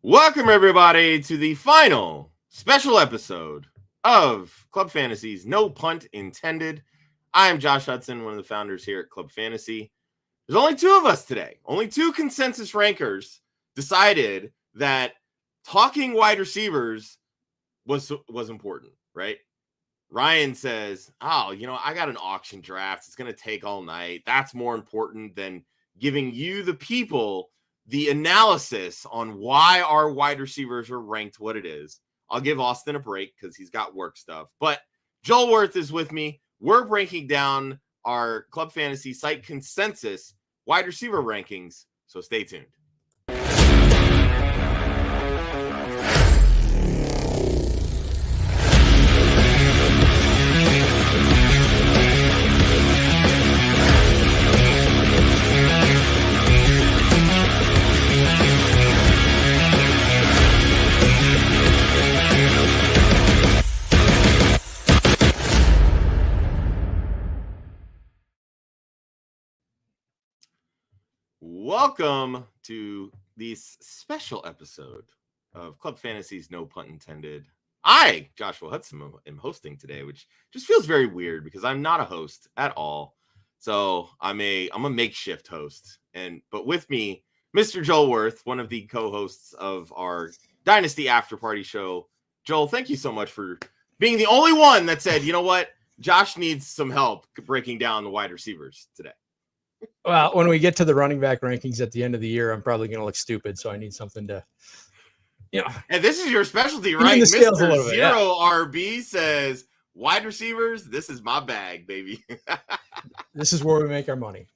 Welcome, everybody, to the final special episode of Club Fantasy's No Punt Intended. I am Josh Hudson, one of the founders here at Club Fantasy. There's only two of us today. Only two consensus rankers decided that talking wide receivers was important, right? Ryan says, I got an auction draft. It's going to take all night. That's more important than giving you, the people, the analysis on why our wide receivers are ranked what it is. I'll give Austin a break because he's got work stuff. But Joel Wirth is with me. We're breaking down our Club Fantasy site consensus wide receiver rankings. So stay tuned. Welcome to this special episode of Club Fantasy's No Punt Intended. I, Joshua Hudson, am hosting today, which just feels very weird because I'm not a host at all. So I'm a makeshift host. But with me, Mr. Joel Wirth, one of the co-hosts of our Dynasty After Party show. Joel, thank you so much for being the only one that said, you know what, Josh needs some help breaking down the wide receivers today. Well, when we get to the running back rankings at the end of the year, I'm probably going to look stupid. So I need something to, And this is your specialty, right? The scales Mr. a little bit, Zero RB says, wide receivers, this is my bag, baby. This is where we make our money.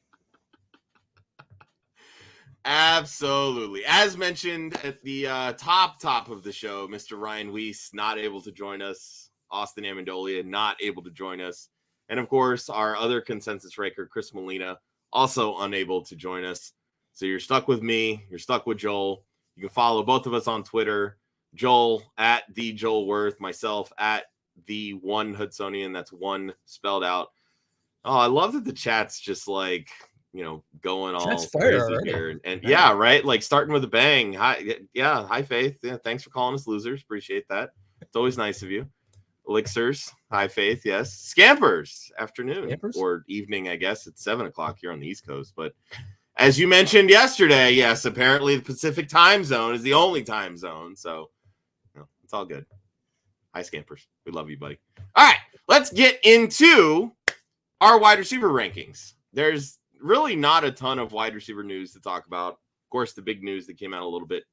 Absolutely. As mentioned at the top of the show, Mr. Ryan Weiss not able to join us. Austin Amendolia not able to join us. And, of course, our other consensus ranker, Chris Molina, also unable to join us. So you're stuck with me. You're stuck with Joel. You can follow both of us on Twitter. Joel at the Joel Wirth, myself at the one Hudsonian. That's one spelled out. Oh, I love that the chat's just like, going all crazy here. And yeah, right. Like starting with a bang. Hi, Faith. Yeah, thanks for calling us losers. Appreciate that. It's always nice of you. Elixirs, hi Faith, yes. Scampers, afternoon or evening, I guess. It's 7:00 here on the East Coast. But as you mentioned yesterday, yes, apparently the Pacific time zone is the only time zone. So it's all good. Hi, Scampers. We love you, buddy. All right, let's get into our wide receiver rankings. There's really not a ton of wide receiver news to talk about. Of course, the big news that came out a little bit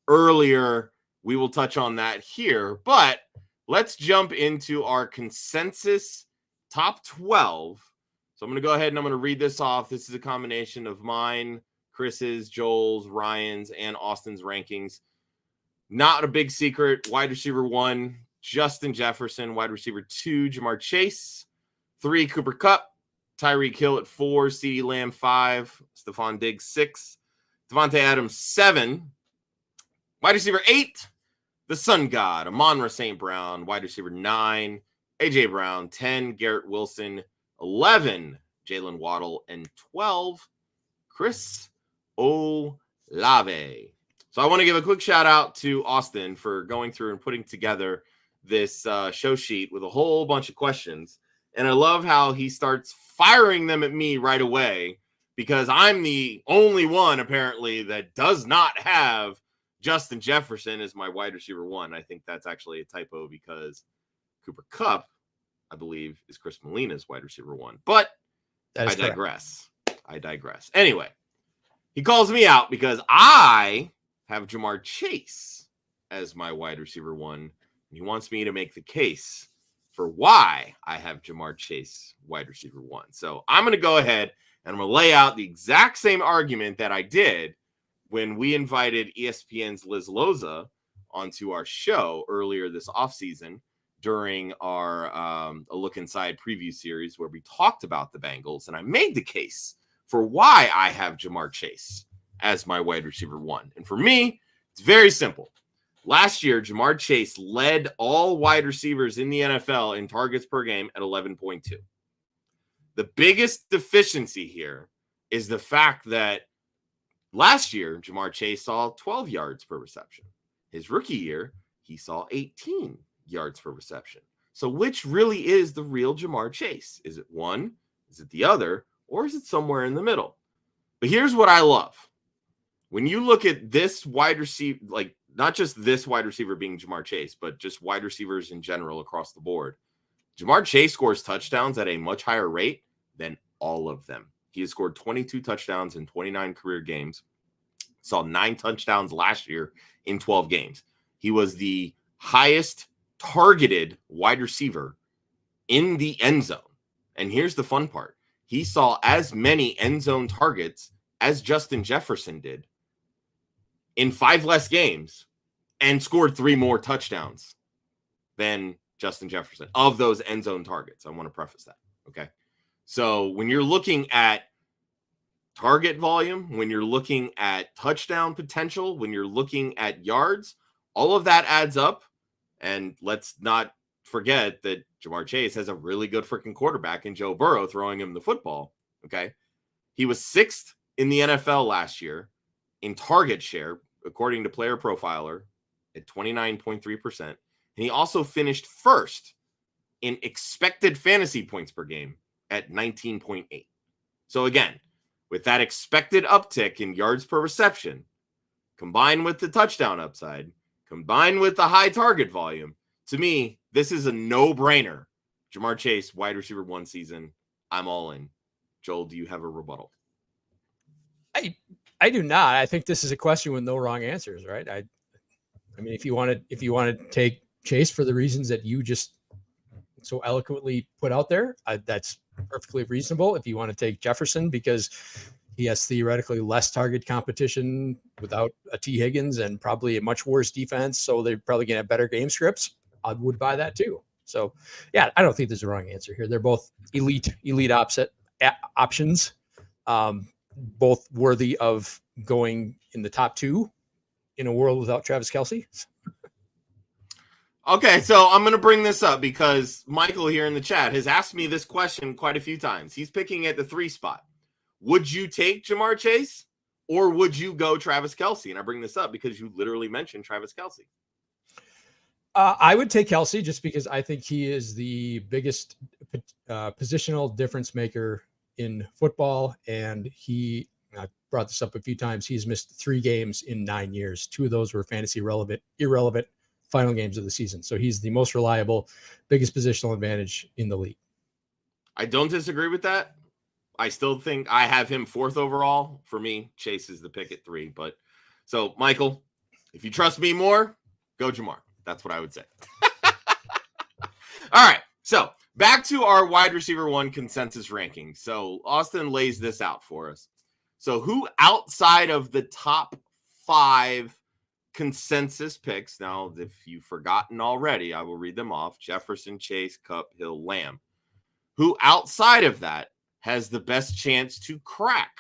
earlier, we will touch on that here. But let's jump into our consensus top 12. So I'm going to go ahead and I'm going to read this off. This is a combination of mine, Chris's, Joel's, Ryan's, and Austin's rankings. Not a big secret. Wide receiver 1, Justin Jefferson. Wide receiver 2, Jamar Chase. 3, Cooper Kupp. Tyreek Hill at 4. CeeDee Lamb 5. Stephon Diggs 6. Devontae Adams 7. Wide receiver 8. The Sun God, Amon-Ra St. Brown, wide receiver 9, A.J. Brown, 10, Garrett Wilson, 11, Jalen Waddle, and 12, Chris Olave. So I want to give a quick shout out to Austin for going through and putting together this show sheet with a whole bunch of questions. And I love how he starts firing them at me right away because I'm the only one apparently that does not have Justin Jefferson is my wide receiver 1. I think that's actually a typo because Cooper Kupp, I believe, is Chris Molina's wide receiver 1. But I digress. Anyway, he calls me out because I have Jamar Chase as my wide receiver 1. And he wants me to make the case for why I have Jamar Chase wide receiver 1. So I'm going to go ahead and I'm going to lay out the exact same argument that I did when we invited ESPN's Liz Loza onto our show earlier this offseason during our A Look Inside preview series where we talked about the Bengals, and I made the case for why I have Jamar Chase as my wide receiver 1. And for me, it's very simple. Last year, Jamar Chase led all wide receivers in the NFL in targets per game at 11.2. The biggest deficiency here is the fact that last year, Jamar Chase saw 12 yards per reception. His rookie year, he saw 18 yards per reception. So which really is the real Ja'Marr Chase? Is it one? Is it the other? Or is it somewhere in the middle? But here's what I love. When you look at this wide receiver, like not just this wide receiver being Ja'Marr Chase, but just wide receivers in general across the board, Ja'Marr Chase scores touchdowns at a much higher rate than all of them. He has scored 22 touchdowns in 29 career games. Saw 9 touchdowns last year in 12 games. He was the highest targeted wide receiver in the end zone. And here's the fun part. He saw as many end zone targets as Justin Jefferson did in 5 less games and scored 3 more touchdowns than Justin Jefferson of those end zone targets. I want to preface that. Okay. So when you're looking at target volume, when you're looking at touchdown potential, when you're looking at yards, all of that adds up. And let's not forget that Ja'Marr Chase has a really good freaking quarterback in Joe Burrow throwing him the football. Okay. He was 6th in the NFL last year in target share, according to Player Profiler, at 29.3%. And he also finished 1st in expected fantasy points per game at 19.8. So again, with that expected uptick in yards per reception, combined with the touchdown upside, combined with the high target volume, to me, this is a no-brainer. Ja'Marr Chase, wide receiver 1 season. I'm all in. Joel, do you have a rebuttal? I do not. I think this is a question with no wrong answers, right? I mean, if you want to take Chase for the reasons that you just so eloquently put out there, that's perfectly reasonable. If you want to take Jefferson because he has theoretically less target competition without a T. Higgins and probably a much worse defense, so they're probably going to have better game scripts, I would buy that too. So, yeah, I don't think there's a wrong answer here. They're both elite options, both worthy of going in the top 2 in a world without Travis Kelce. Okay, so I'm going to bring this up because Michael here in the chat has asked me this question quite a few times. He's picking at the 3 spot. Would you take Ja'Marr Chase or would you go Travis Kelce? And I bring this up because you literally mentioned Travis Kelce. I would take Kelce just because I think he is the biggest positional difference maker in football. And I brought this up a few times. He's missed 3 games in 9 years. 2 of those were fantasy irrelevant final games of the season. So he's the most reliable, biggest positional advantage in the league. I don't disagree with that. I still think I have him 4th overall. For me, Chase is the pick at 3. But so, Michael, if you trust me more, go Ja'Marr. That's what I would say. All right. So back to our wide receiver 1 consensus ranking. So Austin lays this out for us. So who outside of the top 5 consensus picks, now if you've forgotten already, I will read them off: Jefferson, Chase, Kupp, Hill, Lamb. Who outside of that has the best chance to crack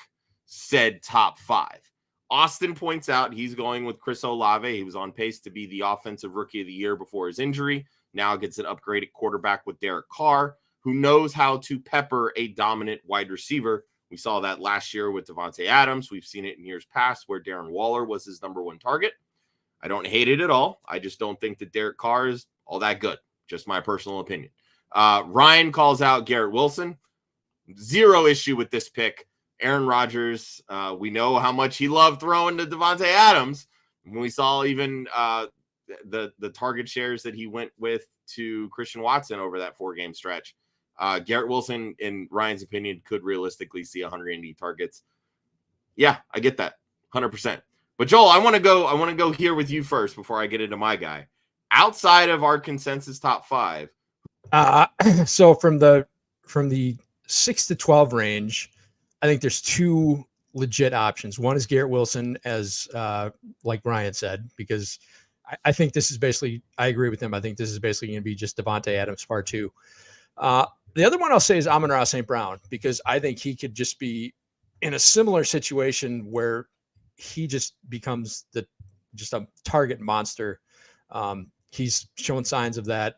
said top 5? Austin points out he's going with Chris Olave. He was on pace to be the offensive rookie of the year before his injury. Now gets an upgraded quarterback with Derek Carr, who knows how to pepper a dominant wide receiver. We saw that last year with Devontae Adams. We've seen it in years past where Darren Waller was his number 1 target. I don't hate it at all. I just don't think that Derek Carr is all that good. Just my personal opinion. Ryan calls out Garrett Wilson. 0 issue with this pick. Aaron Rodgers, we know how much he loved throwing to Devontae Adams. We saw even the target shares that he went with to Christian Watson over that 4-game stretch. Garrett Wilson, in Ryan's opinion, could realistically see 180 targets. Yeah, I get that 100%. But Joel, I want to go here with you first before I get into my guy. Outside of our consensus top 5. So from the 6 to 12 range, I think there's 2 legit options. One is Garrett Wilson, as like Ryan said, because I think this is basically, I agree with him. I think this is basically going to be just Devontae Adams part 2. The other one I'll say is Amon-Ra St. Brown, because I think he could just be in a similar situation where he just becomes just a target monster. He's shown signs of that.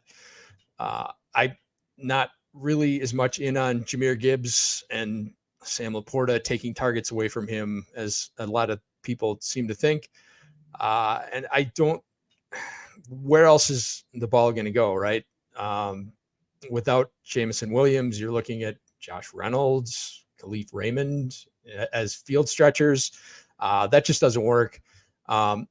I'm not really as much in on Jahmyr Gibbs and Sam Laporta taking targets away from him as a lot of people seem to think. And I don't where else is the ball going to go, right? Without Jamison Williams, you're looking at Josh Reynolds, Khalif Raymond as field stretchers. That just doesn't work.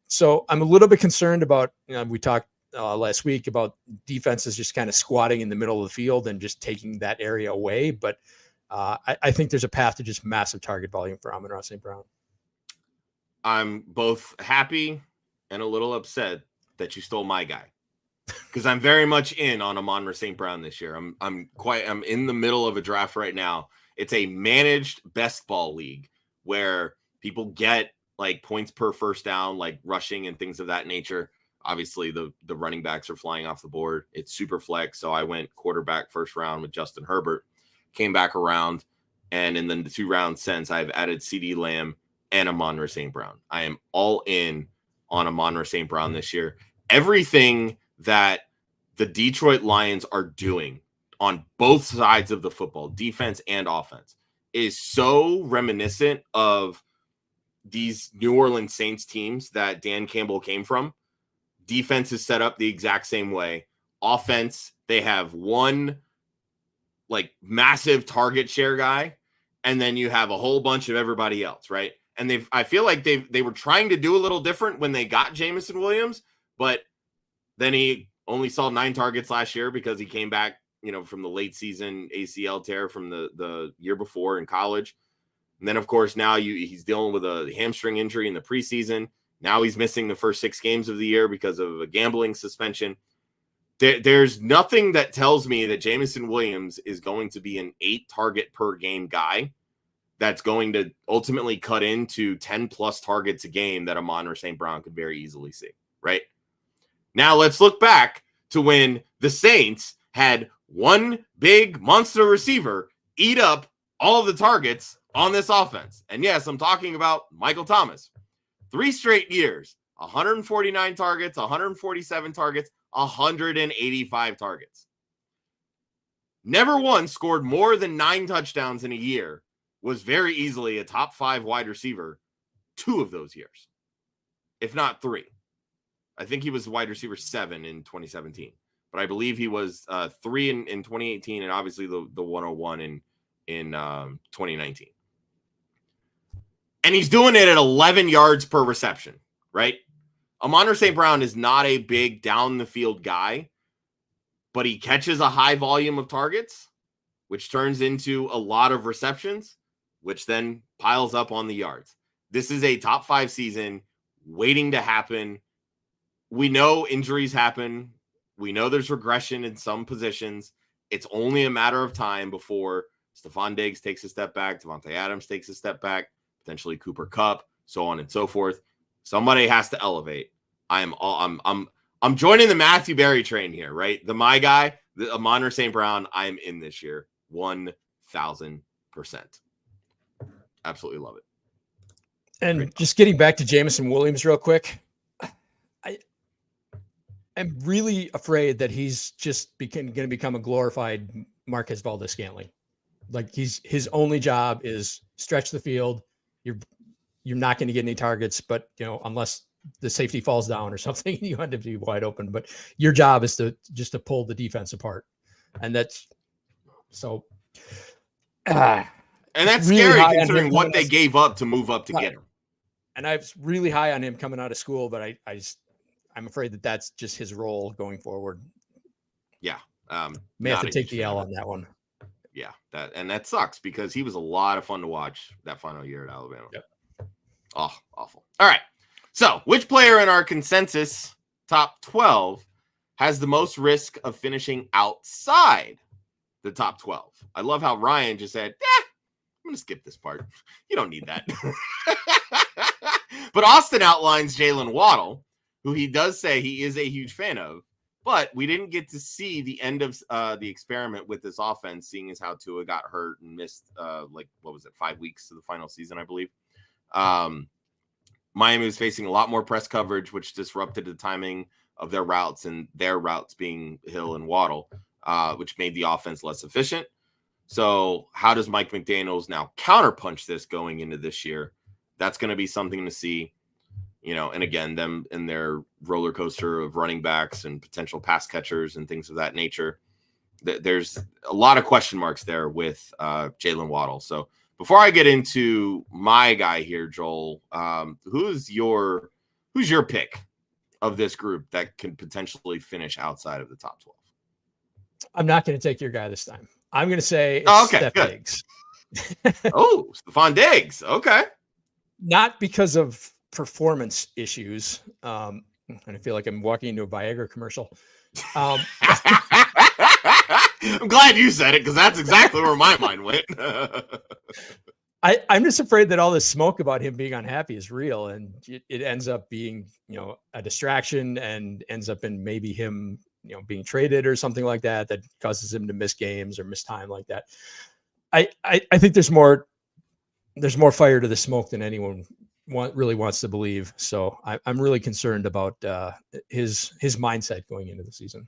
So I'm a little bit concerned about, we talked last week about defenses just kind of squatting in the middle of the field and just taking that area away. But I think there's a path to just massive target volume for Amon-Ra St. Brown. I'm both happy and a little upset that you stole my guy, because I'm very much in on Amon-Ra St. Brown this year. I'm in the middle of a draft right now. It's a managed best ball league where people get like points per first down, like rushing and things of that nature. Obviously, the running backs are flying off the board. It's super flex. So I went quarterback first round with Justin Herbert, came back around, and in the 2 rounds since, I've added CeeDee Lamb and Amon-Ra St. Brown. I am all in on Amon-Ra St. Brown this year. Everything that the Detroit Lions are doing on both sides of the football, defense and offense, is so reminiscent of these New Orleans Saints teams that Dan Campbell came from. Defense is set up the exact same way. Offense, they have one like massive target share guy, and then you have a whole bunch of everybody else, right? And I feel like they were trying to do a little different when they got Jamison Williams, but then he only saw 9 targets last year because he came back, from the late season ACL tear from the year before in college. And then, of course, now he's dealing with a hamstring injury in the preseason. Now he's missing the first 6 games of the year because of a gambling suspension. There's nothing that tells me that Jamison Williams is going to be an 8 target per game guy that's going to ultimately cut into 10 plus targets a game that Amon-Ra St. Brown could very easily see, right? Now let's look back to when the Saints had one big monster receiver eat up all of the targets on this offense. And yes, I'm talking about Michael Thomas. 3 straight years, 149 targets, 147 targets, 185 targets. Never once scored more than 9 touchdowns in a year. Was very easily a top 5 wide receiver 2 of those years, if not 3. I think he was wide receiver 7 in 2017, but I believe he was 3 in 2018, and obviously the 101 in 2019. And he's doing it at 11 yards per reception, right? Amon-Ra St. Brown is not a big down the field guy, but he catches a high volume of targets, which turns into a lot of receptions, which then piles up on the yards. This is a top 5 season waiting to happen. We know injuries happen. We know there's regression in some positions. It's only a matter of time before Stephon Diggs takes a step back, Devontae Adams takes a step back, potentially Cooper Kupp, so on and so forth. Somebody has to elevate. I'm joining the Matthew Berry train here, right? My guy, the Amon-Ra St. Brown, I'm in this year 1,000%. Absolutely love it. And Great. Just getting back to Jamison Williams real quick, I'm really afraid that he's just going to become a glorified Marquez Valdes-Scantling. Like his only job is stretch the field. You're not going to get any targets, but unless the safety falls down or something, you end up to be wide open. But your job is to pull the defense apart, and that's so. And that's really scary considering what they gave up to move up to get him. And I was really high on him coming out of school, but I'm afraid that that's just his role going forward. Yeah. May have to take the L on that one. Yeah. That sucks because he was a lot of fun to watch that final year at Alabama. Yep. Oh, awful. All right. So which player in our consensus top 12 has the most risk of finishing outside the top 12? I love how Ryan just said, I'm going to skip this part. You don't need that. But Austin outlines Jalen Waddle, who he does say he is a huge fan of, but we didn't get to see the end of the experiment with this offense, seeing as how Tua got hurt and missed 5 weeks to the final season, I believe. Miami was facing a lot more press coverage, which disrupted the timing of their routes, and their routes being Hill and Waddle, which made the offense less efficient. So how does Mike McDaniels now counterpunch this going into this year? That's going to be something to see. and again, them and their roller coaster of running backs and potential pass catchers and things of that nature. There's a lot of question marks there with Jalen Waddle. So before I get into my guy here, Joel, who's your pick of this group that can potentially finish outside of the top 12? I'm not going to take your guy this time. I'm going to say it's Steph Diggs. Oh, Stephon Diggs. Okay. Not because of performance issues. And I feel like I'm walking into a Viagra commercial. I'm glad you said it, because that's exactly where my mind went. I'm just afraid that all this smoke about him being unhappy is real, and it ends up being, a distraction, and ends up in maybe him, being traded or something like that causes him to miss games or miss time like that. I think there's more fire to the smoke than anyone really wants to believe. So I'm really concerned about his mindset going into the season.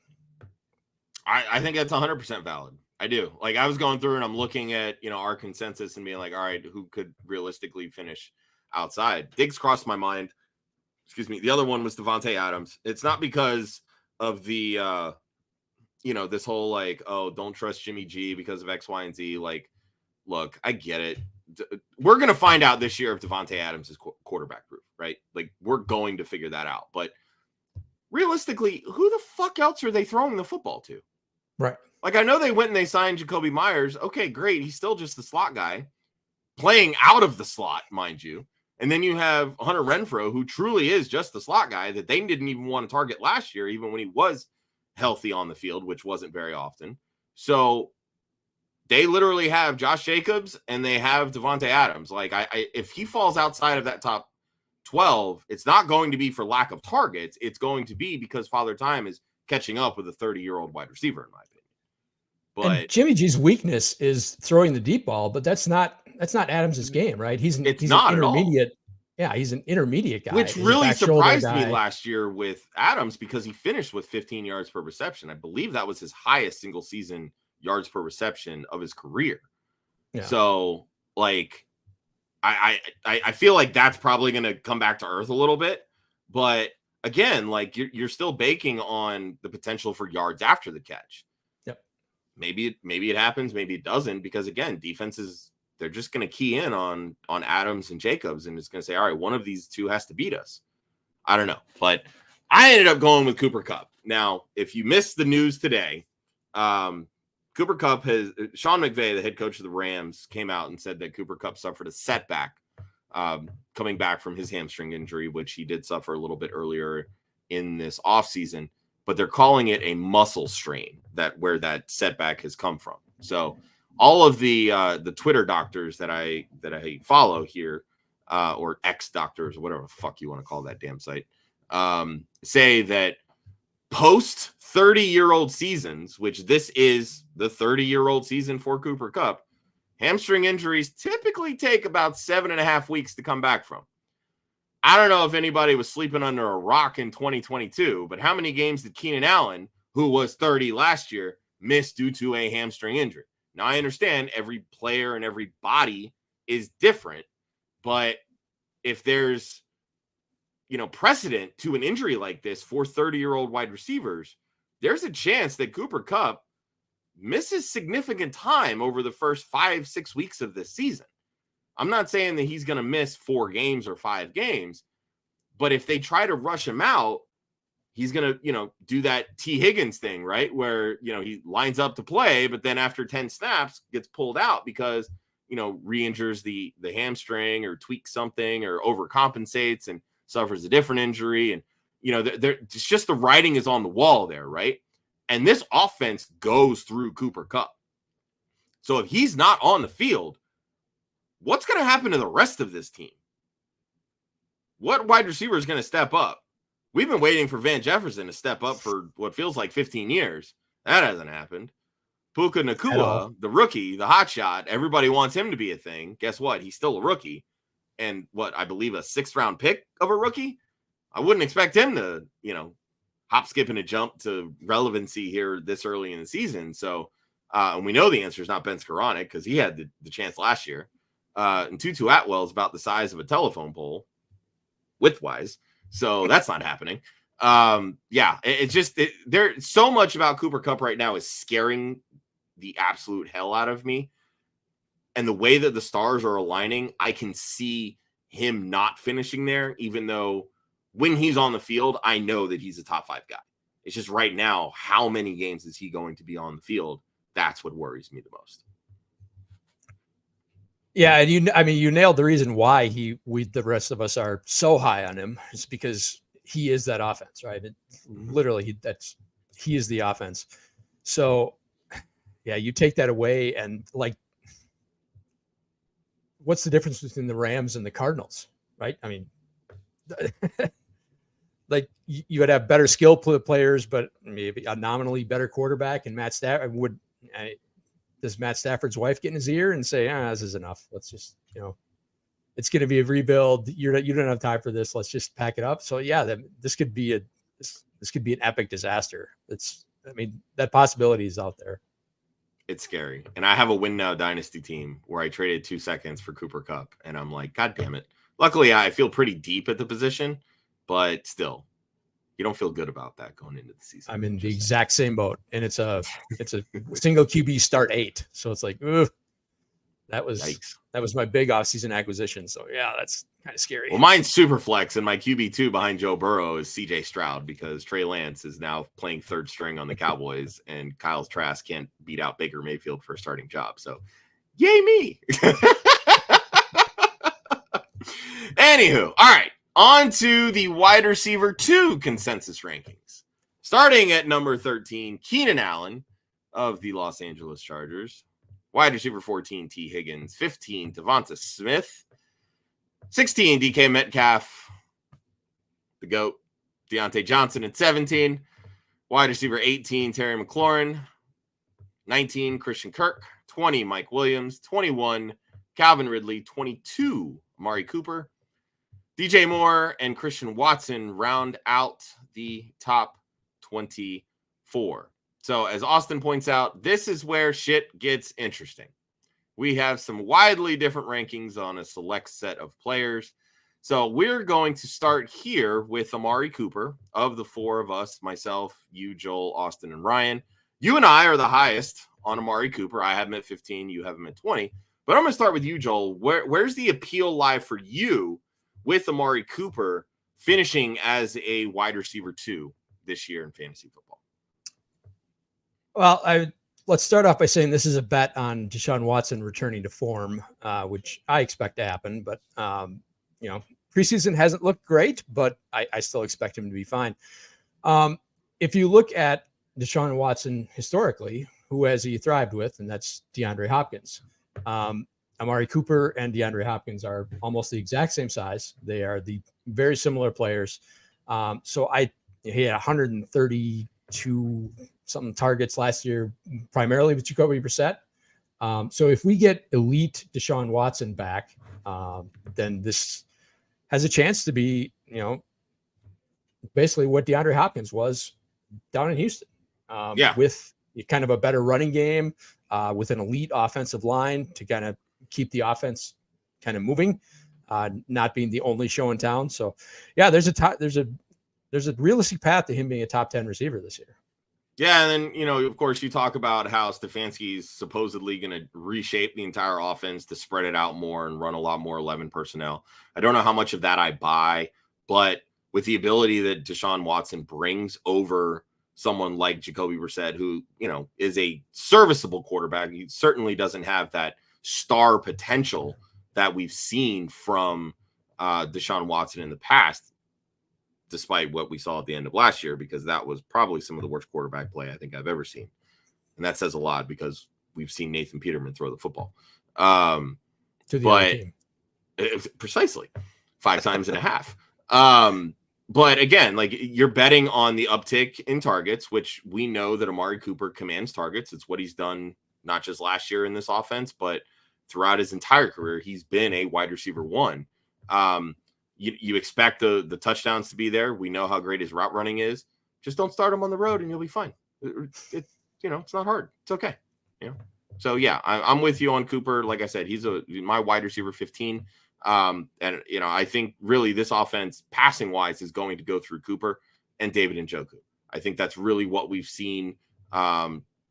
I think that's 100% valid. I do. Like, I was going through and I'm looking at, our consensus and being like, all right, who could realistically finish outside? Diggs crossed my mind. Excuse me. The other one was Davante Adams. It's not because of the, this whole like, oh, don't trust Jimmy G because of X, Y, and Z. Like, look, I get it. We're going to find out this year if Davante Adams is quarterback proof, right? Like, we're going to figure that out. But realistically, who the fuck else are they throwing the football to? Right. Like, I know they went and they signed Jacoby Myers. Okay, great. He's still just the slot guy playing out of the slot, mind you. And then you have Hunter Renfrow, who truly is just the slot guy that they didn't even want to target last year, even when he was healthy on the field, which wasn't very often. So they literally have Josh Jacobs and they have Davante Adams. Like, if he falls outside of that top 12, it's not going to be for lack of targets. It's going to be because Father Time is catching up with a 30-year-old wide receiver, in my opinion. But and Jimmy G's weakness is throwing the deep ball, but that's not Adams's game, right? He's an intermediate. Yeah, he's an intermediate guy. Which really surprised me last year with Adams, because he finished with 15 yards per reception. I believe that was his highest single season yards per reception of his career. Yeah. So, like, I feel like that's probably going to come back to earth a little bit. But again, like, you're still banking on the potential for yards after the catch. Yep. Maybe it happens, maybe it doesn't, because again, defenses, they're just going to key in on Adams and Jacobs, and it's going to say, all right, one of these two has to beat us. I don't know, but I ended up going with Cooper Kupp. Now, if you missed the news today, Cooper Kupp Sean McVay, the head coach of the Rams, came out and said that Cooper Kupp suffered a setback coming back from his hamstring injury, which he did suffer a little bit earlier in this offseason, but they're calling it a muscle strain, where that setback has come from. So all of the Twitter doctors that I follow here, or ex doctors, or whatever the fuck you want to call that damn site, say that post 30-year-old seasons, which this is the 30-year-old season for Cooper Kupp, hamstring injuries typically take about 7.5 weeks to come back from. I don't know if anybody was sleeping under a rock in 2022, but how many games did Keenan Allen, who was 30 last year, miss due to a hamstring injury? Now, I understand every player and every body is different, but if there's, precedent to an injury like this for 30-year-old wide receivers, there's a chance that Cooper Kupp misses significant time over the first 5-6 weeks of this season. I'm not saying that he's going to miss 4 games or 5 games, but if they try to rush him out, he's going to, do that T. Higgins thing, right? Where, he lines up to play, but then after 10 snaps gets pulled out because, re-injures the hamstring or tweaks something or overcompensates and suffers a different injury. And, it's just the writing is on the wall there, right? And this offense goes through Cooper Kupp. So if he's not on the field, what's going to happen to the rest of this team? What wide receiver is going to step up? We've been waiting for Van Jefferson to step up for what feels like 15 years. That hasn't happened. Puka Nacua, the rookie, the hotshot, everybody wants him to be a thing. Guess what? He's still a rookie. And I believe a 6th-round pick of a rookie? I wouldn't expect him to, hop, skip, and a jump to relevancy here this early in the season. So, and we know the answer is not Ben Skoranek because he had the chance last year. And Tutu Atwell is about the size of a telephone pole, width-wise. So that's not happening. It's just there's so much about Cooper Kupp right now is scaring the absolute hell out of me. And the way that the stars are aligning, I can see him not finishing there, even though when he's on the field, I know that he's a top 5 guy. It's just right now, how many games is he going to be on the field? That's what worries me the most. Yeah, and you nailed the reason why the rest of us are so high on him. It's because he is that offense, right? Literally, he is the offense. So, yeah, you take that away, and like, what's the difference between the Rams and the Cardinals, right? I mean, like you would have better skill players, but maybe a nominally better quarterback. And Matt Stafford does Matt Stafford's wife get in his ear and say, this is enough. Let's just, it's going to be a rebuild. You don't have time for this. Let's just pack it up. So yeah, this could be an epic disaster. That possibility is out there. It's scary. And I have a win now dynasty team where I traded 2 seconds for Cooper Kupp. And I'm like, God damn it. Luckily, I feel pretty deep at the position, but still, you don't feel good about that going into the season. I'm in the exact same boat. And it's a single QB start 8. So it's like, ugh, that was my big offseason acquisition. So yeah, that's kind of scary. Well, mine's super flex, and my QB2 behind Joe Burrow is CJ Stroud because Trey Lance is now playing 3rd string on the Cowboys, and Kyle Trask can't beat out Baker Mayfield for a starting job. So, yay me! Anywho, all right, on to the wide receiver 2 consensus rankings. Starting at number 13, Keenan Allen of the Los Angeles Chargers. Wide receiver 14, T. Higgins. 15, Devonta Smith. 16, DK Metcalf. The GOAT, Deontay Johnson at 17. Wide receiver 18, Terry McLaurin. 19, Christian Kirk. 20, Mike Williams. 21, Calvin Ridley. 22, Amari Cooper. DJ Moore and Christian Watson round out the top 24. So as Austin points out, this is where shit gets interesting. We have some widely different rankings on a select set of players. So we're going to start here with Amari Cooper. Of the 4 of us, myself, you, Joel, Austin, and Ryan, you and I are the highest on Amari Cooper. I have him at 15. You have him at 20. But I'm going to start with you, Joel. Where's the appeal lie for you with Amari Cooper finishing as a wide receiver 2 this year in fantasy football? Well, let's start off by saying this is a bet on Deshaun Watson returning to form, which I expect to happen. But, preseason hasn't looked great, but I still expect him to be fine. If you look at Deshaun Watson historically, who has he thrived with, and that's DeAndre Hopkins. Amari Cooper and DeAndre Hopkins are almost the exact same size. They are the very similar players. He had 132 something targets last year, primarily with Jacoby Brissett. So if we get elite Deshaun Watson back, then this has a chance to be, basically what DeAndre Hopkins was down in Houston. With kind of a better running game, with an elite offensive line to kind of keep the offense kind of moving, not being the only show in town. So yeah, there's a realistic path to him being a top 10 receiver this year. Yeah, and then, of course, you talk about how Stefanski's supposedly going to reshape the entire offense to spread it out more and run a lot more 11 personnel. I don't know how much of that I buy, but with the ability that Deshaun Watson brings over someone like Jacoby Brissett, who, is a serviceable quarterback, he certainly doesn't have that star potential that we've seen from Deshaun Watson in the past, despite what we saw at the end of last year, because that was probably some of the worst quarterback play I think I've ever seen. And that says a lot because we've seen Nathan Peterman throw the football. To the other team. Precisely 5 times and a half. But again, like, you're betting on the uptick in targets, which we know that Amari Cooper commands targets. It's what he's done, not just last year in this offense, but throughout his entire career. He's been a wide receiver 1. You expect the touchdowns to be there. We know how great his route running is. Just don't start him on the road and you'll be fine. It's not hard. It's okay. So yeah, I'm with you on Cooper. Like I said, he's my wide receiver 15. And, I think really this offense passing wise is going to go through Cooper and David Njoku. I think that's really what we've seen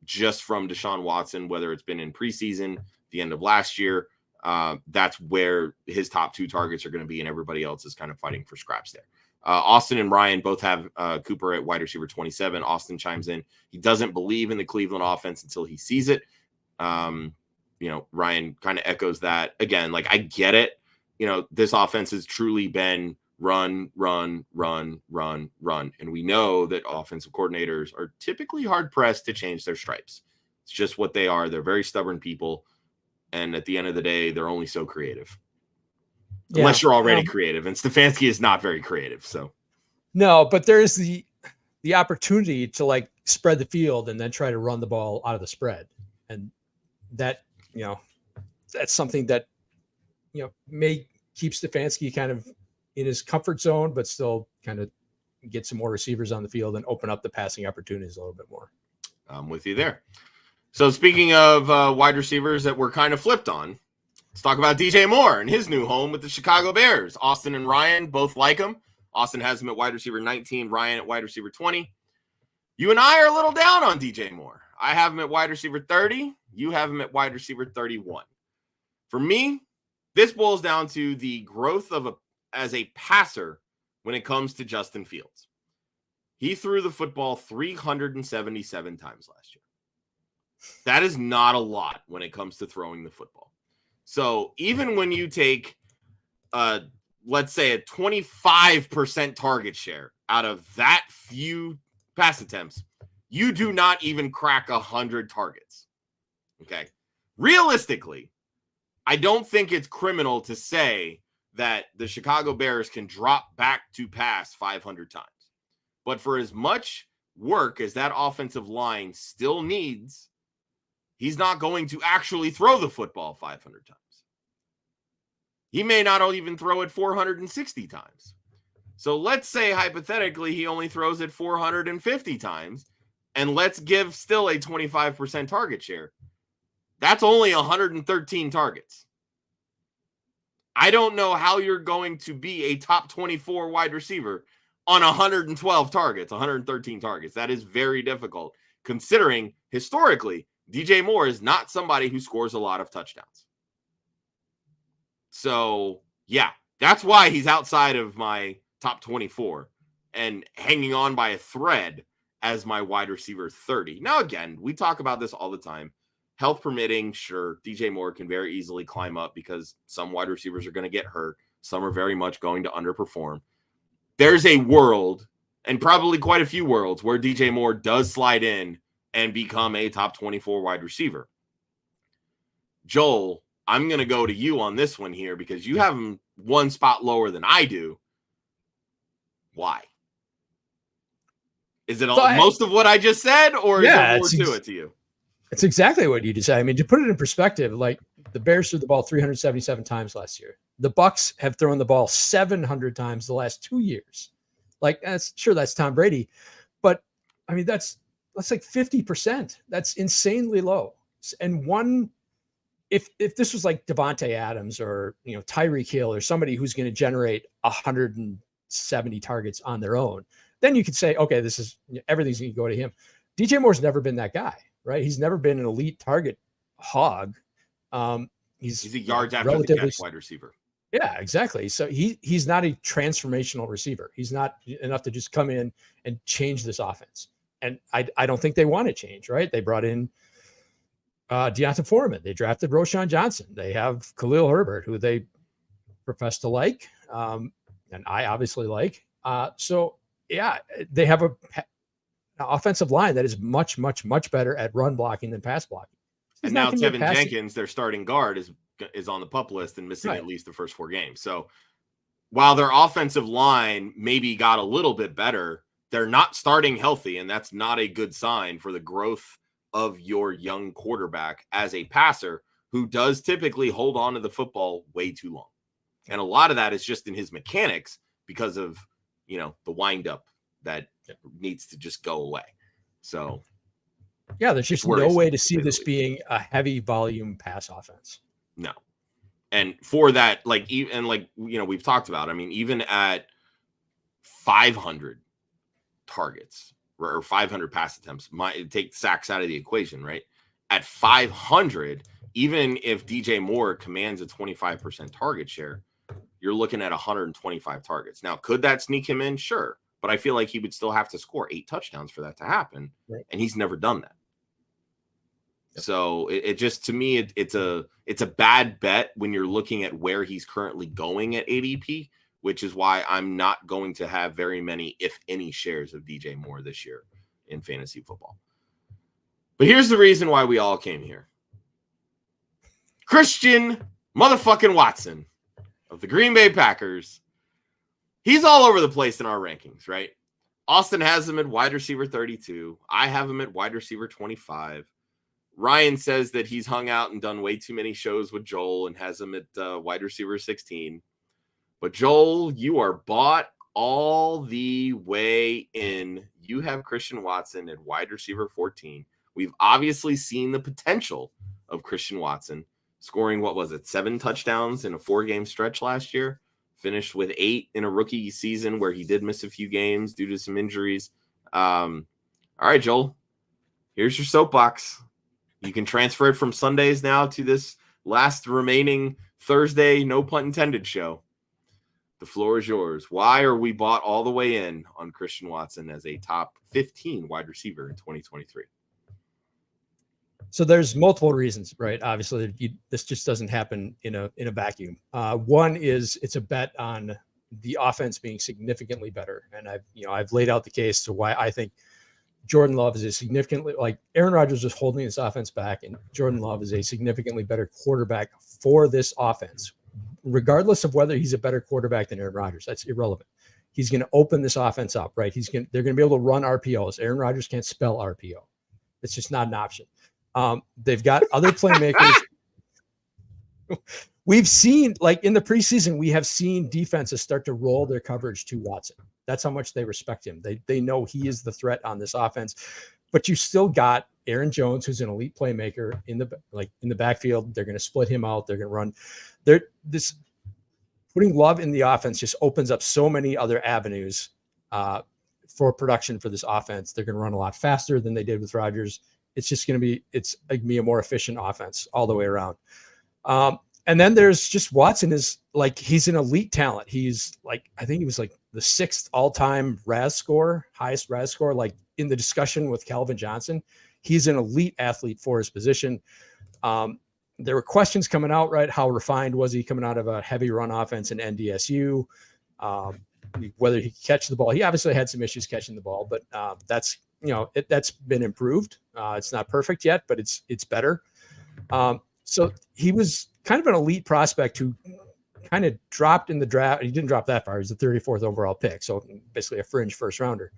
just from Deshaun Watson, whether it's been in preseason, the end of last year. That's where his top 2 targets are going to be, and everybody else is kind of fighting for scraps there. Austin and Ryan both have Cooper at wide receiver 27. Austin chimes in. He doesn't believe in the Cleveland offense until he sees it. Ryan kind of echoes that. Again, like, I get it. This offense has truly been run. And we know that offensive coordinators are typically hard-pressed to change their stripes. It's just what they are. They're very stubborn people. And at the end of the day, they're only so creative. Yeah, unless you're already creative. And Stefanski is not very creative. So no, but there's the opportunity to like spread the field and then try to run the ball out of the spread. And that, that's something that, may keep Stefanski kind of in his comfort zone, but still kind of get some more receivers on the field and open up the passing opportunities a little bit more. I'm with you there. So speaking of wide receivers that we're kind of flipped on, let's talk about DJ Moore and his new home with the Chicago Bears. Austin and Ryan both like him. Austin has him at wide receiver 19, Ryan at wide receiver 20. You and I are a little down on DJ Moore. I have him at wide receiver 30. You have him at wide receiver 31. For me, this boils down to the growth as a passer when it comes to Justin Fields. He threw the football 377 times last year. That is not a lot when it comes to throwing the football. So even when you take, let's say, a 25% target share out of that few pass attempts, you do not even crack 100 targets. Okay. Realistically, I don't think it's criminal to say that the Chicago Bears can drop back to pass 500 times. But for as much work as that offensive line still needs, he's not going to actually throw the football 500 times. He may not even throw it 460 times. So let's say hypothetically he only throws it 450 times, and let's give still a 25% target share. That's only 113 targets. I don't know how you're going to be a top 24 wide receiver on 112 targets, 113 targets. That is very difficult, considering historically DJ Moore is not somebody who scores a lot of touchdowns. So, yeah, that's why he's outside of my top 24 and hanging on by a thread as my wide receiver 30. Now, again, we talk about this all the time. Health permitting, sure, DJ Moore can very easily climb up because some wide receivers are going to get hurt. Some are very much going to underperform. There's a world, and probably quite a few worlds, where DJ Moore does slide in and become a top 24 wide receiver. Joel, I'm going to go to you on this one here because you have him one spot lower than I do. Why? Is it most of what I just said, or is there more to it to you? It's exactly what you just said. I mean, to put it in perspective, like the Bears threw the ball 377 times last year. The Bucks have thrown the ball 700 times the last 2 years. Like, that's Tom Brady, but I mean, that's like 50%. That's insanely low. And if this was like Devontae Adams or, Tyreek Hill or somebody who's going to generate 170 targets on their own, then you could say, okay, everything's going to go to him. DJ Moore's never been that guy, right? He's never been an elite target hog. He's a yards after the catch wide receiver. Yeah, exactly. So he's not a transformational receiver. He's not enough to just come in and change this offense. And I don't think they want to change, right? They brought in Deonta Foreman. They drafted Roshan Johnson. They have Khalil Herbert, who they profess to like, and I obviously like. So, yeah, they have an offensive line that is much, much, much better at run blocking than pass blocking. And now Tevin Jenkins, their starting guard, is on the PUP list and missing at least the first 4 games. So while their offensive line maybe got a little bit better, they're not starting healthy, and that's not a good sign for the growth of your young quarterback as a passer who does typically hold on to the football way too long. And a lot of that is just in his mechanics because of, the windup that needs to just go away. So, yeah, there's just no way to see this being a heavy volume pass offense. No. And for that, like, even like, you know, we've talked about, I mean, even at 500 targets or 500 pass attempts, might take sacks out of the equation, right? At 500, even if DJ Moore commands a 25% target share, you're looking at 125 targets. Now, could that sneak him in? Sure. But I feel like he would still have to score 8 touchdowns for that to happen. Right. And he's never done that. Yep. So it just, to me, it's a bad bet when you're looking at where he's currently going at ADP, which is why I'm not going to have very many, if any, shares of DJ Moore this year in fantasy football. But here's the reason why we all came here. Christian motherfucking Watson of the Green Bay Packers. He's all over the place in our rankings, right? Austin has him at wide receiver 32. I have him at wide receiver 25. Ryan says that he's hung out and done way too many shows with Joel and has him at wide receiver 16. But Joel, you are bought all the way in. You have Christian Watson at wide receiver 14. We've obviously seen the potential of Christian Watson scoring, 7 touchdowns in a 4-game stretch last year. Finished with 8 in a rookie season where he did miss a few games due to some injuries. All right, Joel, here's your soapbox. You can transfer it from Sundays now to this last remaining Thursday, No Punt Intended show. The floor is yours. Why are we bought all the way in on Christian Watson as a top 15 wide receiver in 2023? So there's multiple reasons, right? Obviously, this just doesn't happen in a vacuum. One is it's a bet on the offense being significantly better, and I've laid out the case to why I think Jordan Love is a significantly, like, Aaron Rodgers is holding this offense back, and Jordan Love is a significantly better quarterback for this offense, regardless of whether he's a better quarterback than Aaron Rodgers. That's irrelevant. He's going to open this offense up, right? They're going to be able to run RPOs. Aaron Rodgers can't spell RPO. It's just not an option. They've got other playmakers. We've seen, like, in the preseason, we have seen defenses start to roll their coverage to Watson. That's how much they respect him. They know he is the threat on this offense. But you still got Aaron Jones, who's an elite playmaker in the backfield. They're going to split him out. They're going to run. Putting Love in the offense just opens up so many other avenues for production for this offense. They're going to run a lot faster than they did with Rodgers. It's just going to be a more efficient offense all the way around. And then there's just Watson is like, he's an elite talent. He's like, I think he was like the 6th all-time highest RAS score, like in the discussion with Calvin Johnson. He's an elite athlete for his position. There were questions coming out, right? How refined was he coming out of a heavy run offense in NDSU? Whether he could catch the ball. He obviously had some issues catching the ball, but that's been improved. It's not perfect yet, but it's better. So he was kind of an elite prospect who kind of dropped in the draft. He didn't drop that far. He was the 34th overall pick. So basically a fringe first rounder.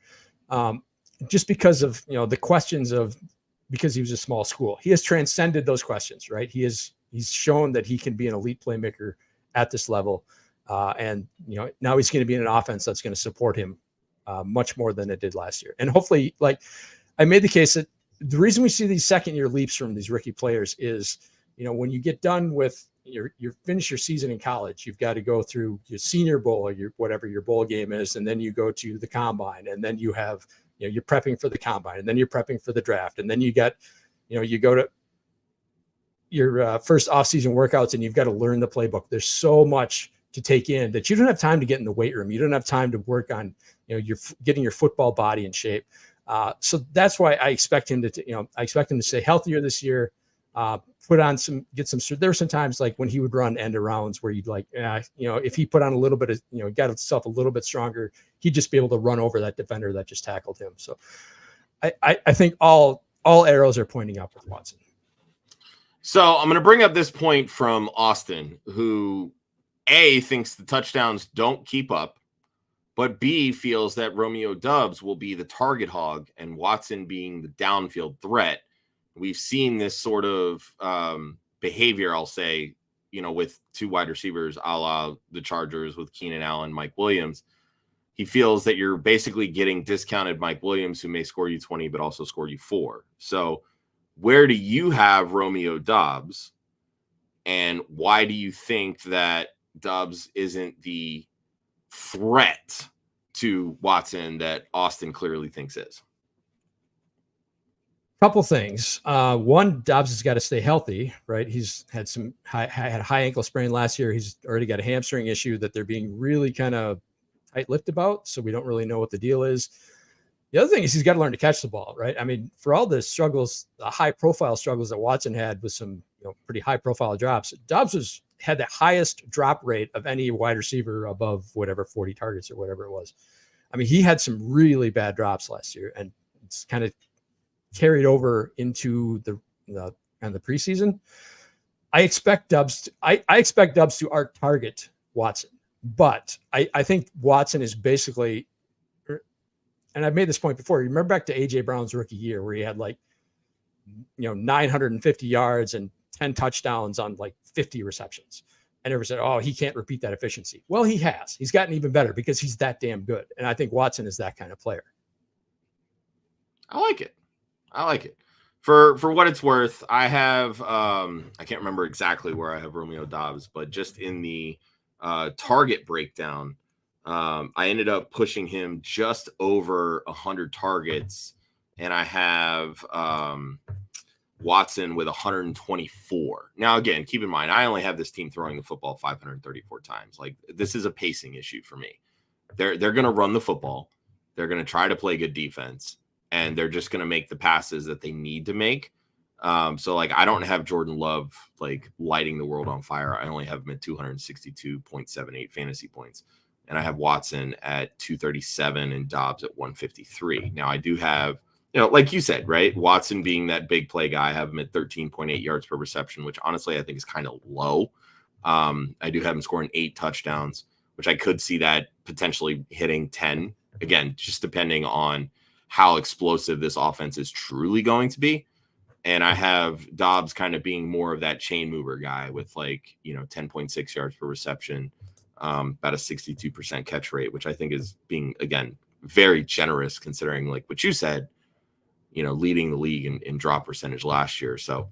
Just because of, the questions because he was a small school. He has transcended those questions, right? He's shown that he can be an elite playmaker at this level. And now he's going to be in an offense that's going to support him much more than it did last year. And hopefully, like, I made the case that the reason we see these second-year leaps from these rookie players is, when you get done with you finish your season in college, you've got to go through your Senior Bowl or whatever your bowl game is, and then you go to the combine, and then you have, you're prepping for the combine, and then you're prepping for the draft, and then you got, you go to your first off-season workouts, and you've got to learn the playbook. There's so much to take in that you don't have time to get in the weight room. You don't have time to work on, you're getting your football body in shape. So that's why I expect him to stay healthier this year. There were some times like when he would run end arounds where you'd like, if he put on a little bit of, got himself a little bit stronger, he'd just be able to run over that defender that just tackled him. So I think all arrows are pointing up with Watson. So I'm going to bring up this point from Austin, who A, thinks the touchdowns don't keep up, but B, feels that Romeo Doubs will be the target hog and Watson being the downfield threat. We've seen this sort of behavior, I'll say, with 2 wide receivers, a la the Chargers with Keenan Allen, Mike Williams. He feels that you're basically getting discounted Mike Williams, who may score you 20, but also score you 4. So where do you have Romeo Doubs And why do you think that Doubs isn't the threat to Watson that Austin clearly thinks is? Couple things. One, Dobbs has got to stay healthy, right? He's had had a high ankle sprain last year. He's already got a hamstring issue that they're being really kind of tight-lipped about. So we don't really know what the deal is. The other thing is he's got to learn to catch the ball, right? I mean, for all the struggles, the high-profile struggles that Watson had with some pretty high-profile drops, Dobbs had the highest drop rate of any wide receiver above whatever 40 targets or whatever it was. I mean, he had some really bad drops last year, and it's kind of carried over into the preseason. I expect Doubs to art target Watson, but I think Watson is basically, and I've made this point before. You remember back to AJ Brown's rookie year where he had 950 yards and 10 touchdowns on 50 receptions. And everyone said, oh, he can't repeat that efficiency. Well, he has. He's gotten even better because he's that damn good. And I think Watson is that kind of player. I like it. For what it's worth, I have I can't remember exactly where I have Romeo Doubs, but just in the target breakdown, I ended up pushing him just over 100 targets, and I have Watson with 124. Now, again, keep in mind, I only have this team throwing the football 534 times. This is a pacing issue for me. They're going to run the football. They're going to try to play good defense, and they're just going to make the passes that they need to make. So I don't have Jordan Love lighting the world on fire. I only have him at 262.78 fantasy points, and I have Watson at 237 and Doubs at 153. Now I do have, like you said, right? Watson being that big play guy, I have him at 13.8 yards per reception, which honestly I think is kind of low. I do have him scoring 8 touchdowns, which I could see that potentially hitting 10. Again, just depending on how explosive this offense is truly going to be. And I have Doubs kind of being more of that chain mover guy with 10.6 yards per reception, about a 62% catch rate, which I think is being, again, very generous considering what you said, leading the league in drop percentage last year. So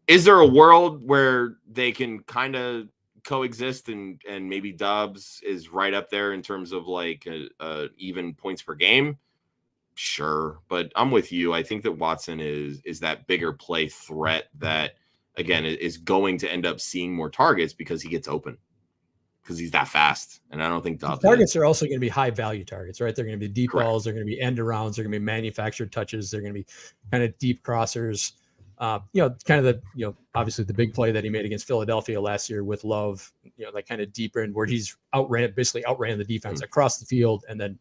is there a world where they can kind of coexist and maybe Doubs is right up there in terms of even points per game? Sure, but I'm with you. I think that Watson is that bigger play threat that, again, is going to end up seeing more targets because he gets open, because he's that fast. And I don't think Doubs targets are also going to be high value targets, right? They're going to be deep Correct. balls. They're going to be end arounds. They're going to be manufactured touches. They're going to be kind of deep crossers. Obviously the big play that he made against Philadelphia last year with Love, that kind of deeper end where he's basically outran the defense across the field. And then,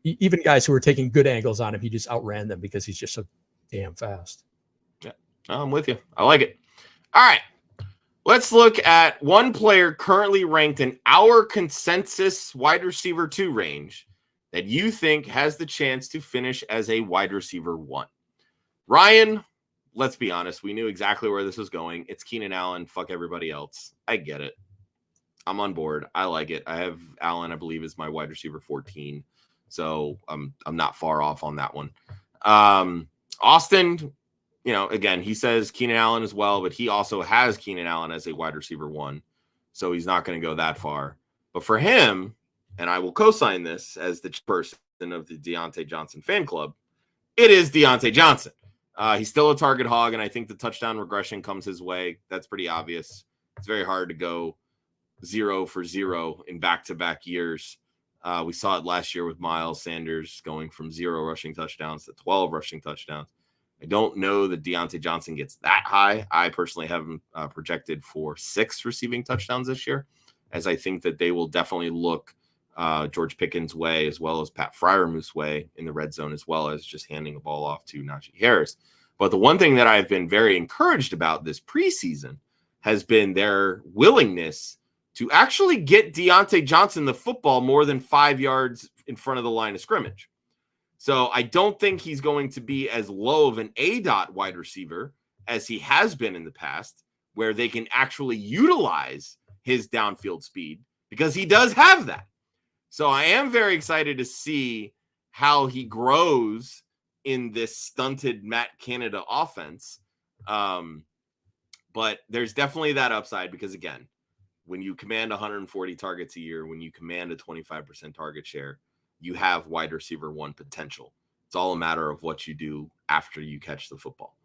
even guys who were taking good angles on him, he just outran them because he's just so damn fast. Yeah, I'm with you. I like it. All right. Let's look at one player currently ranked in our consensus wide receiver 2 range that you think has the chance to finish as a wide receiver 1. Ryan, let's be honest. We knew exactly where this was going. It's Keenan Allen. Fuck everybody else. I get it. I'm on board. I like it. I have Allen, I believe, is my wide receiver 14. So I'm not far off on that one. Austin, again, he says Keenan Allen as well, but he also has Keenan Allen as a wide receiver 1. So he's not going to go that far. But for him, and I will co-sign this as the person of the Deontay Johnson fan club, it is Deontay Johnson. He's still a target hog, and I think the touchdown regression comes his way. That's pretty obvious. It's very hard to go 0 for 0 in back-to-back years. We saw it last year with Miles Sanders going from 0 rushing touchdowns to 12 rushing touchdowns. I don't know that Deontay Johnson gets that high. I personally have him projected for 6 receiving touchdowns this year, as I think that they will definitely look George Pickens' way as well as Pat Freiermuth's way in the red zone, as well as just handing the ball off to Najee Harris. But the one thing that I've been very encouraged about this preseason has been their willingness to actually get Deontay Johnson the football more than 5 yards in front of the line of scrimmage. So I don't think he's going to be as low of an A-dot wide receiver as he has been in the past, where they can actually utilize his downfield speed, because he does have that. So I am very excited to see how he grows in this stunted Matt Canada offense. But there's definitely that upside because, again, when you command 140 targets a year, when you command a 25% target share, you have wide receiver one potential. It's all a matter of what you do after you catch the football.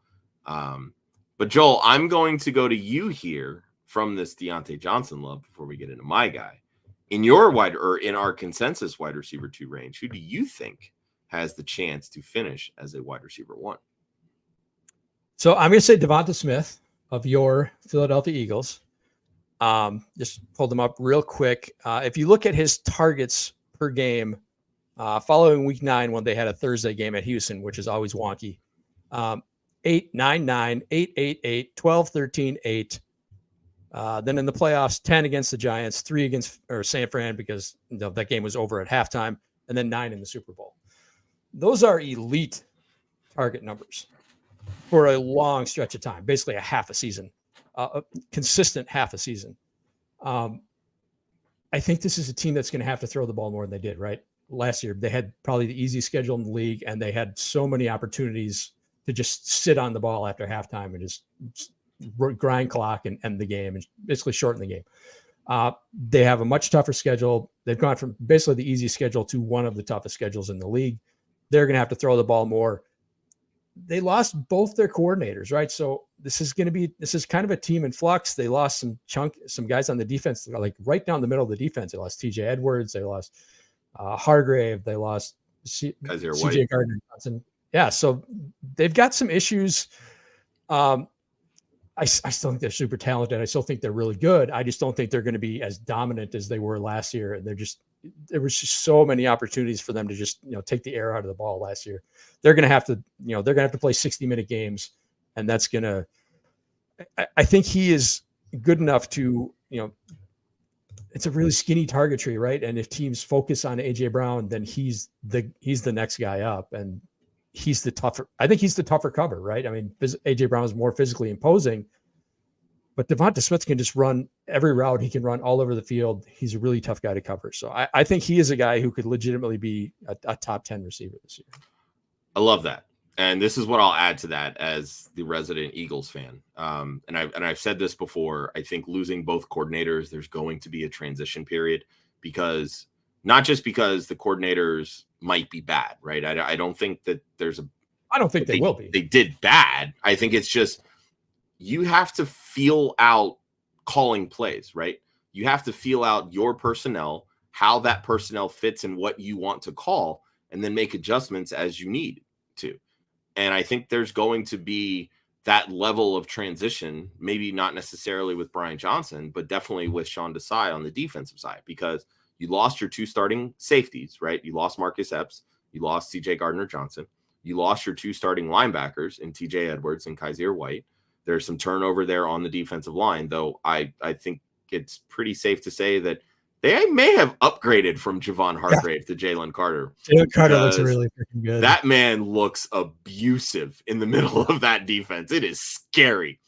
But Joel, I'm going to go to you here from this Deontay Johnson love before we get into my guy. In our consensus wide receiver 2 range, who do you think has the chance to finish as a wide receiver 1? So I'm going to say Devonta Smith of your Philadelphia Eagles. Just pulled them up real quick. If you look at his targets per game, following week 9, when they had a Thursday game at Houston, which is always wonky, 8, 9, 9, 8, 8, 8, 12, 13, 8. Then in the playoffs, 10 against the Giants, 3 against San Fran because that game was over at halftime, and then 9 in the Super Bowl. Those are elite target numbers for a long stretch of time, basically a half a season, a consistent half a season. I think this is a team that's going to have to throw the ball more than they did, right? Last year, they had probably the easiest schedule in the league, and they had so many opportunities to just sit on the ball after halftime and just grind clock and end the game and basically shorten the game. They have a much tougher schedule. They've gone from basically the easy schedule to one of the toughest schedules in the league. They're going to have to throw the ball more. They lost both their coordinators, right? So this is kind of a team in flux. They lost some guys on the defense, like right down the middle of the defense. They lost TJ Edwards. They lost Hargrave. They lost CJ Gardner-Johnson. Yeah. So they've got some issues. I still think they're super talented. I still think they're really good. I just don't think they're going to be as dominant as they were last year. And there was just so many opportunities for them to just, take the air out of the ball last year. They're going to have to, they're going to have to play 60-minute games. And that's going to, I think he is good enough to, it's a really skinny target tree, right? And if teams focus on AJ Brown, then he's the next guy up. And I think he's the tougher cover, right? I mean, AJ Brown is more physically imposing, but Devonta Smith can just run every route. He can run all over the field. He's a really tough guy to cover. So I think he is a guy who could legitimately be a top 10 receiver this year. I love that. And this is what I'll add to that as the resident Eagles fan. And I've said this before. I think losing both coordinators, there's going to be a transition period because not just because the coordinators might be bad, right? I don't think that I don't think they will be. They did bad. I think it's just you have to feel out calling plays, right? You have to feel out your personnel, how that personnel fits and what you want to call, and then make adjustments as you need to. And I think there's going to be that level of transition, maybe not necessarily with Brian Johnson, but definitely with Sean Desai on the defensive side, because you lost your 2 starting safeties, right? You lost Marcus Epps. You lost CJ Gardner-Johnson. You lost your 2 starting linebackers in TJ Edwards and Kaiser White. There's some turnover there on the defensive line, though I think it's pretty safe to say that they may have upgraded from Javon Hargrave to Jalen Carter. Jalen Carter looks really freaking good. That man looks abusive in the middle of that defense. It is scary.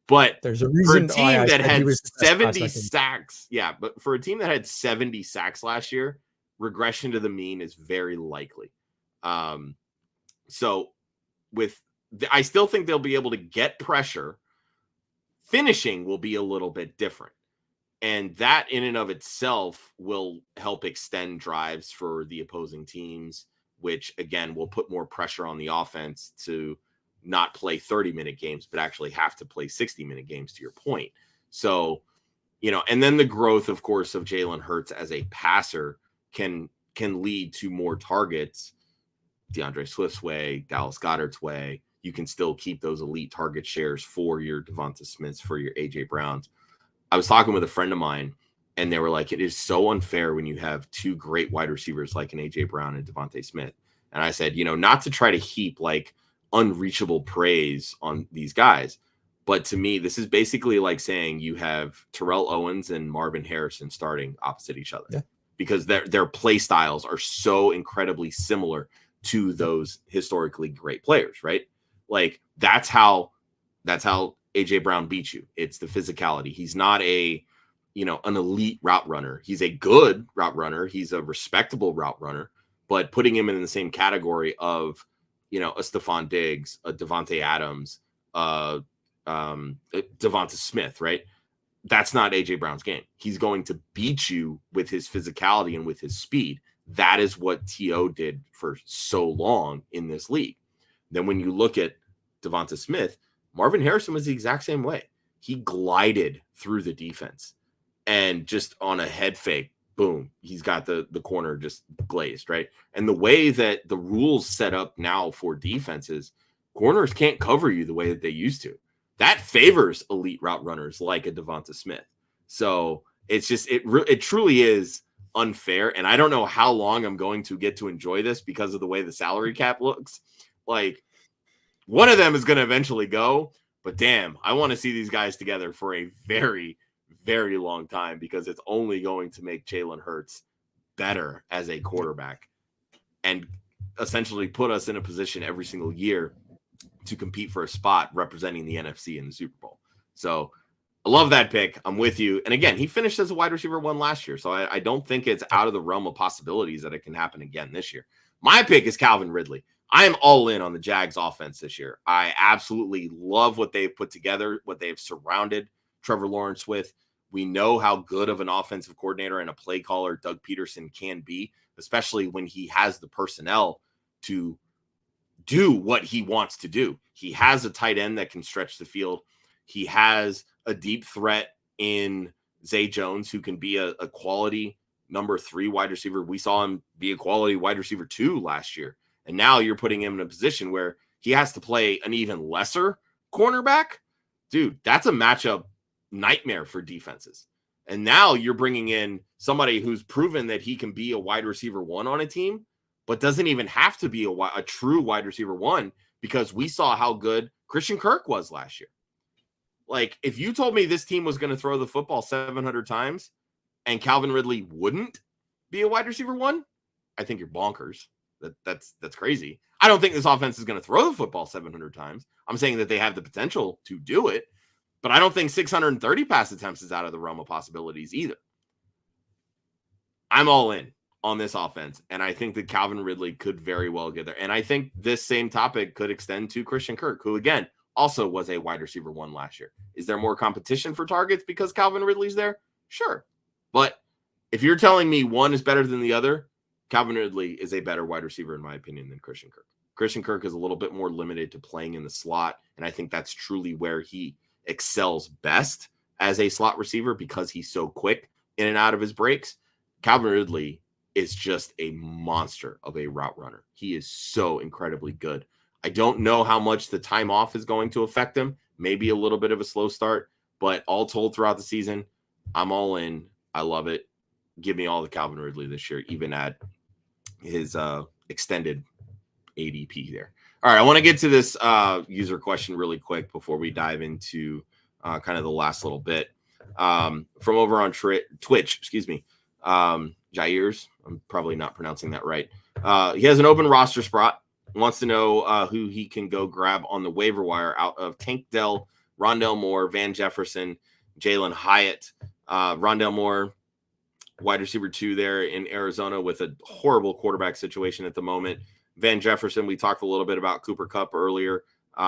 But there's a reason for a team that had 70 sacks. Yeah, but for a team that had 70 sacks last year, regression to the mean is very likely. So I still think they'll be able to get pressure. Finishing will be a little bit different. And that in and of itself will help extend drives for the opposing teams, which again will put more pressure on the offense to not play 30-minute games, but actually have to play 60-minute games, to your point. So, and then the growth, of course, of Jalen Hurts as a passer can lead to more targets, DeAndre Swift's way, Dallas Goedert's way. You can still keep those elite target shares for your Devonta Smiths, for your AJ Browns. I was talking with a friend of mine, and they were like, it is so unfair when you have 2 great wide receivers like an AJ Brown and Devonta Smith. And I said, not to try to heap like unreachable praise on these guys, but to me, this is basically like saying you have Terrell Owens and Marvin Harrison starting opposite each other, because their play styles are so incredibly similar to those historically great players, right? Like that's how AJ Brown beats you. It's the physicality. He's not an elite route runner. He's a good route runner. He's a respectable route runner, but putting him in the same category of, a Stephon Diggs, a Devontae Adams, Devonta Smith, right? That's not AJ Brown's game. He's going to beat you with his physicality and with his speed. That is what T.O. did for so long in this league. Then when you look at Devonta Smith, Marvin Harrison was the exact same way. He glided through the defense and just on a head fake, boom, he's got the corner just glazed, right? And the way that the rules set up now for defenses, corners can't cover you the way that they used to. That favors elite route runners like a Devonta Smith. So it's just, it truly is unfair. And I don't know how long I'm going to get to enjoy this because of the way the salary cap looks. Like, one of them is going to eventually go, but damn, I want to see these guys together for a very, very long time because it's only going to make Jalen Hurts better as a quarterback and essentially put us in a position every single year to compete for a spot representing the NFC in the Super Bowl. So I love that pick. I'm with you. And again, he finished as a wide receiver 1 last year. So I don't think it's out of the realm of possibilities that it can happen again this year. My pick is Calvin Ridley. I am all in on the Jags offense this year. I absolutely love what they've put together, what they've surrounded Trevor Lawrence with. We know how good of an offensive coordinator and a play caller Doug Peterson can be, especially when he has the personnel to do what he wants to do. He has a tight end that can stretch the field. He has a deep threat in Zay Jones, who can be a quality number 3 wide receiver. We saw him be a quality wide receiver 2 last year. And now you're putting him in a position where he has to play an even lesser cornerback. Dude, that's a matchup nightmare for defenses. And now you're bringing in somebody who's proven that he can be a wide receiver 1 on a team, but doesn't even have to be a true wide receiver 1 because we saw how good Christian Kirk was last year. Like, if you told me this team was going to throw the football 700 times and Calvin Ridley wouldn't be a wide receiver 1, I think you're bonkers. That's crazy. I don't think this offense is going to throw the football 700 times. I'm saying that they have the potential to do it, but I don't think 630 pass attempts is out of the realm of possibilities either. I'm all in on this offense, and I think that Calvin Ridley could very well get there. And I think this same topic could extend to Christian Kirk, who, again, also was a wide receiver 1 last year. Is there more competition for targets because Calvin Ridley's there? Sure. But if you're telling me one is better than the other, Calvin Ridley is a better wide receiver, in my opinion, than Christian Kirk. Christian Kirk is a little bit more limited to playing in the slot, and I think that's truly where he excels best as a slot receiver because he's so quick in and out of his breaks. Calvin Ridley is just a monster of a route runner. He is so incredibly good. I don't know how much the time off is going to affect him. Maybe a little bit of a slow start, but all told throughout the season, I'm all in. I love it. Give me all the Calvin Ridley this year, even at his extended ADP there. All right, I want to get to this user question really quick before we dive into kind of the last little bit. From over on Twitch, excuse me, Jair's, I'm probably not pronouncing that right. He has an open roster spot, wants to know who he can go grab on the waiver wire out of Tank Dell, Rondell Moore, Van Jefferson, Jalen Hyatt. Rondell Moore, wide receiver 2 there in Arizona with a horrible quarterback situation at the moment. Van Jefferson, we talked a little bit about Cooper Kupp earlier.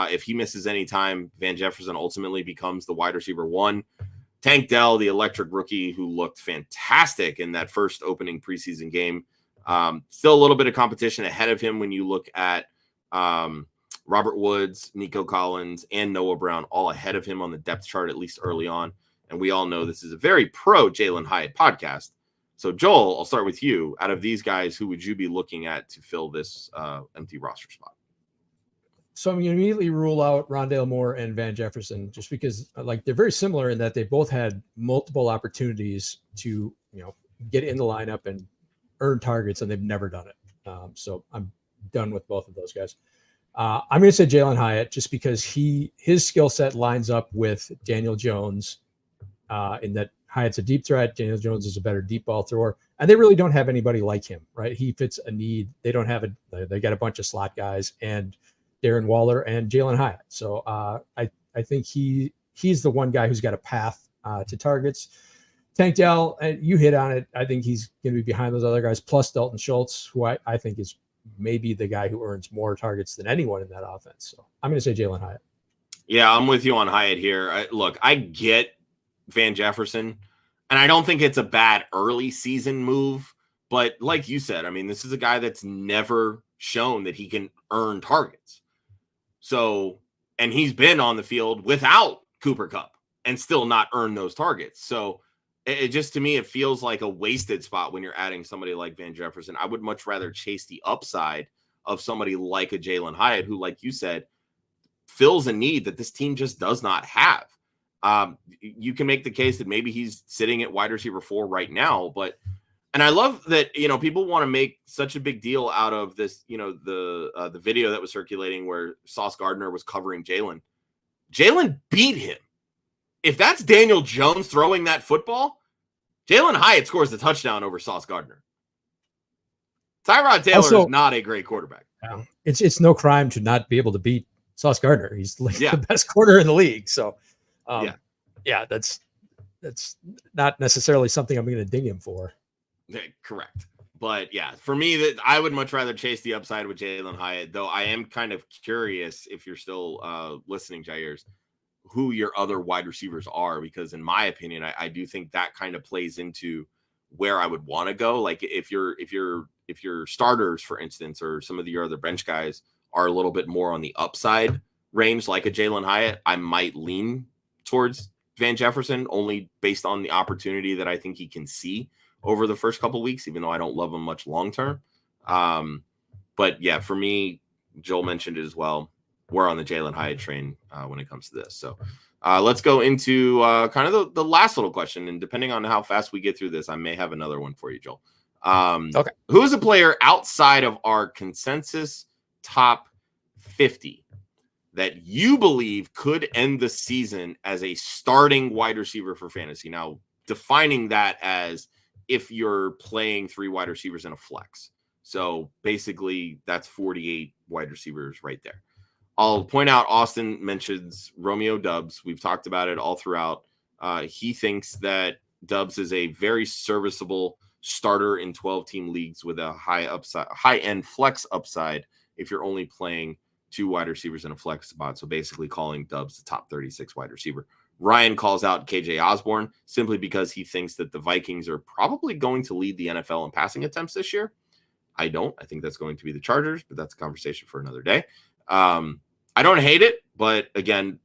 If he misses any time, Van Jefferson ultimately becomes the wide receiver 1. Tank Dell, the electric rookie who looked fantastic in that first opening preseason game. Still a little bit of competition ahead of him when you look at Robert Woods, Nico Collins, and Noah Brown all ahead of him on the depth chart, at least early on. And we all know this is a very pro Jalen Hyatt podcast. So, Joel, I'll start with you. Out of these guys, who would you be looking at to fill this empty roster spot? So I'm going to immediately rule out Rondale Moore and Van Jefferson just because like they're very similar in that they both had multiple opportunities to, get in the lineup and earn targets, and they've never done it. So I'm done with both of those guys. I'm going to say Jalen Hyatt just because his skill set lines up with Daniel Jones in that Hyatt's a deep threat. Daniel Jones is a better deep ball thrower, and they really don't have anybody like him, right? He fits a need. They don't have they got a bunch of slot guys and Darren Waller and Jalen Hyatt. So I think he's the one guy who's got a path to targets. Tank Dell, you hit on it. I think he's going to be behind those other guys, plus Dalton Schultz, who I think is maybe the guy who earns more targets than anyone in that offense. So I'm going to say Jalen Hyatt. Yeah, I'm with you on Hyatt here. Look, I get Van Jefferson, and I don't think it's a bad early season move. But like you said, I mean, this is a guy that's never shown that he can earn targets. So, and he's been on the field without Cooper Kupp and still not earned those targets. So, it just, to me, it feels like a wasted spot when you're adding somebody like Van Jefferson. I would much rather chase the upside of somebody like a Jalen Hyatt, who, like you said, fills a need that this team just does not have. You can make the case that maybe he's sitting at wide receiver 4 right now, and I love that, people want to make such a big deal out of this, the video that was circulating where Sauce Gardner was covering Jalen. Jalen beat him. If that's Daniel Jones throwing that football, Jalen Hyatt scores the touchdown over Sauce Gardner. Tyrod Taylor is not a great quarterback. It's no crime to not be able to beat Sauce Gardner. He's the best corner in the league. So, that's not necessarily something I'm going to ding him for. Correct. But yeah, for me, that I would much rather chase the upside with Jalen Hyatt, though I am kind of curious, if you're still listening, Jair's, who your other wide receivers are, because in my opinion, I do think that kind of plays into where I would want to go. Like if your starters, for instance, or some of your other bench guys are a little bit more on the upside range, like a Jalen Hyatt, I might lean towards Van Jefferson, only based on the opportunity that I think he can see over the first couple of weeks, even though I don't love him much long term. But yeah, for me, Joel mentioned it as well. We're on the Jalen Hyatt train when it comes to this. So let's go into kind of the last little question. And depending on how fast we get through this, I may have another one for you, Joel. Okay. Who is a player outside of our consensus top 50 that you believe could end the season as a starting wide receiver for fantasy? Now, defining that as if you're playing 3 wide receivers in a flex. So basically, that's 48 wide receivers right there. I'll point out Austin mentions Romeo Doubs. We've talked about it all throughout. He thinks that Doubs is a very serviceable starter in 12-team leagues with a high-end flex upside if you're only playing 2 wide receivers in a flex spot. So basically calling Doubs the top 36 wide receiver. Ryan calls out KJ Osborne simply because he thinks that the Vikings are probably going to lead the NFL in passing attempts this year. I don't. I think that's going to be the Chargers, but that's a conversation for another day. I don't hate it, but again,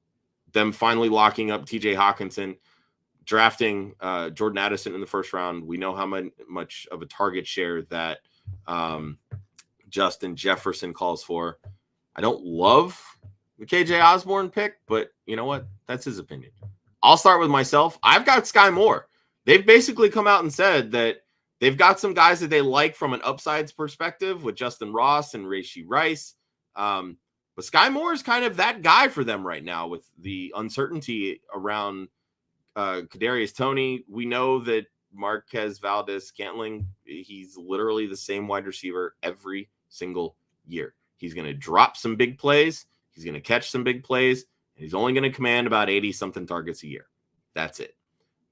them finally locking up TJ Hawkinson, drafting Jordan Addison in the first round. We know how much of a target share that Justin Jefferson calls for. I don't love the KJ Osborne pick, but you know what? That's his opinion. I'll start with myself. I've got Sky Moore. They've basically come out and said that they've got some guys that they like from an upsides perspective with Justin Ross and Rashee Rice. But Sky Moore is kind of that guy for them right now with the uncertainty around Kadarius Toney. We know that Marquez Valdes-Scantling, he's literally the same wide receiver every single year. He's going to drop some big plays. He's going to catch some big plays. And he's only going to command about 80-something targets a year. That's it.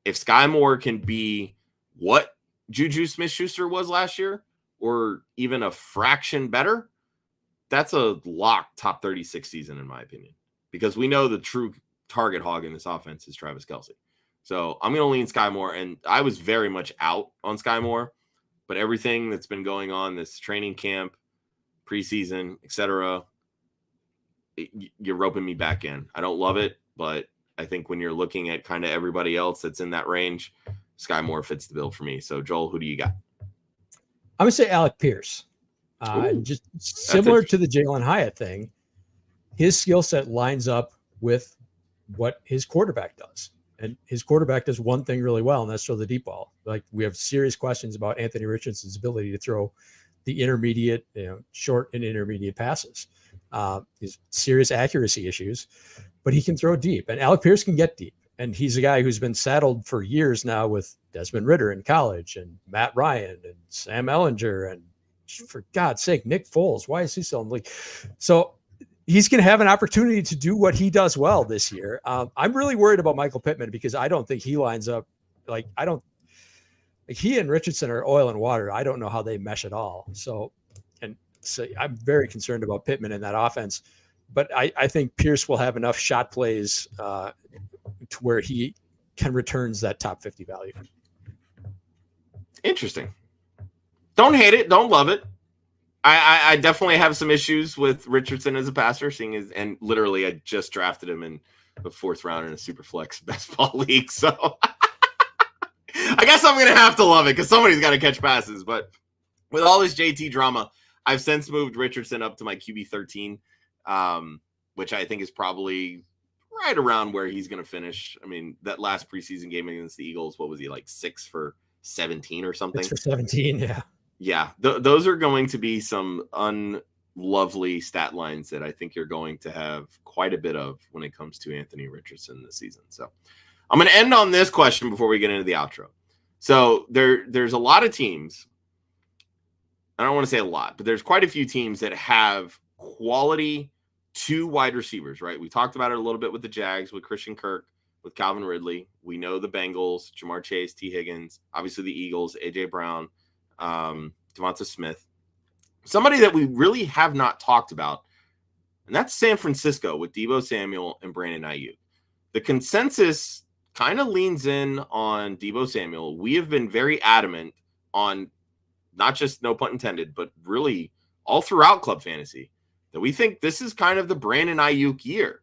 If Sky Moore can be what Juju Smith-Schuster was last year, or even a fraction better, that's a lock top 36 season, in my opinion, because we know the true target hog in this offense is Travis Kelce. So I'm going to lean Sky Moore, and I was very much out on Sky Moore, but everything that's been going on, this training camp, preseason, etc., you're roping me back in. I don't love it, but I think when you're looking at kind of everybody else that's in that range, Sky Moore fits the bill for me. So Joel, who do you got? I'm going to say Alec Pierce. Just similar to the Jalen Hyatt thing, his skill set lines up with what his quarterback does. And his quarterback does one thing really well, and that's throw the deep ball. Like, we have serious questions about Anthony Richardson's ability to throw the intermediate, short and intermediate passes. He's serious accuracy issues, but he can throw deep, and Alec Pierce can get deep. And he's a guy who's been saddled for years now with Desmond Ridder in college and Matt Ryan and Sam Ehlinger and, for God's sake, Nick Foles. Why is he still in the league? So he's going to have an opportunity to do what he does well this year. I'm really worried about Michael Pittman because I don't think he lines up. He and Richardson are oil and water. I don't know how they mesh at all. So I'm very concerned about Pittman in that offense. but I think Pierce will have enough shot plays to where he can returns that top 50 value. Interesting. Don't hate it. Don't love it. I definitely have some issues with Richardson as a passer, seeing as, and literally I just drafted him in the 4th round in a super flex best ball league. So I guess I'm going to have to love it because somebody's got to catch passes. But with all this JT drama, I've since moved Richardson up to my QB 13, which I think is probably right around where he's going to finish. I mean, that last preseason game against the Eagles, what was he, like 6 for 17 or something? 6 for 17, yeah. Yeah, those are going to be some unlovely stat lines that I think you're going to have quite a bit of when it comes to Anthony Richardson this season. So I'm going to end on this question before we get into the outro. So there's a lot of teams. I don't want to say a lot, but there's quite a few teams that have quality 2 wide receivers, right? We talked about it a little bit with the Jags, with Christian Kirk, with Calvin Ridley. We know the Bengals, Jamar Chase, T. Higgins, obviously the Eagles, A.J. Brown, Devonta Smith. Somebody that we really have not talked about, and that's San Francisco with Deebo Samuel and Brandon Ayuk. The consensus kind of leans in on Deebo Samuel. We have been very adamant on not just No Punt Intended, but really all throughout Club Fantasy that we think this is kind of the Brandon Ayuk year.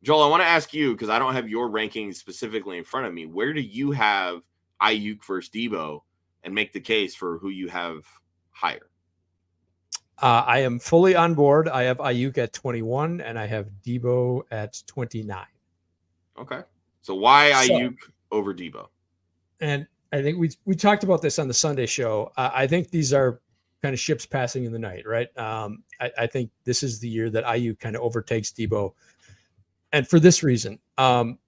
Joel, I want to ask you, because I don't have your rankings specifically in front of me, where do you have Ayuk versus Deebo, and make the case for who you have higher? I am fully on board. I have Ayuk at 21 and I have Deebo at 29. Okay. So why Ayuk over Deebo? And I think we talked about this on the Sunday show. I think these are kind of ships passing in the night, right? I think this is the year that Ayuk kind of overtakes Deebo. And for this reason, Ayuk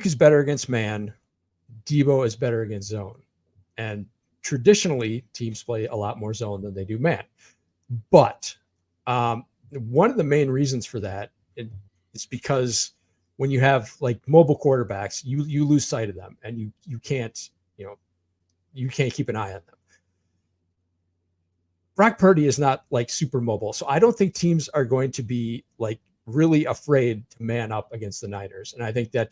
is better against man. Deebo is better against zone. And traditionally, teams play a lot more zone than they do man. But one of the main reasons for that is because when you have like mobile quarterbacks, you lose sight of them, and you can't keep an eye on them. Brock Purdy is not like super mobile, so I don't think teams are going to be like really afraid to man up against the Niners, and I think that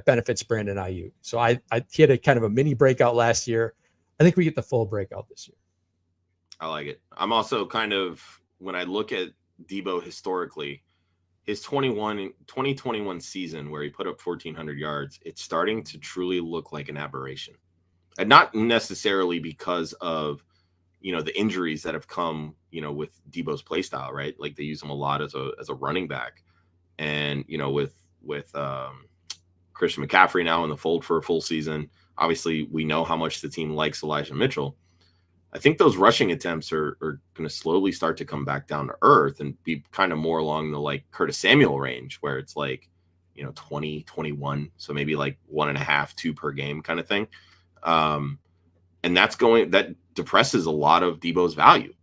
benefits Brandon Ayuk. So he had a kind of a mini breakout last year. I think we get the full breakout this year. I like it. I'm also kind of, when I look at Deebo historically, his 2021 season where he put up 1,400 yards, it's starting to truly look like an aberration. And not necessarily because of, the injuries that have come, with Deebo's play style, right? Like they use him a lot as a running back. And, with Christian McCaffrey now in the fold for a full season, obviously we know how much the team likes Elijah Mitchell. I think those rushing attempts are going to slowly start to come back down to earth and be kind of more along the like Curtis Samuel range, where it's like, 20, 21. So maybe like 1.5, 2 per game kind of thing. And that depresses a lot of Deebo's value,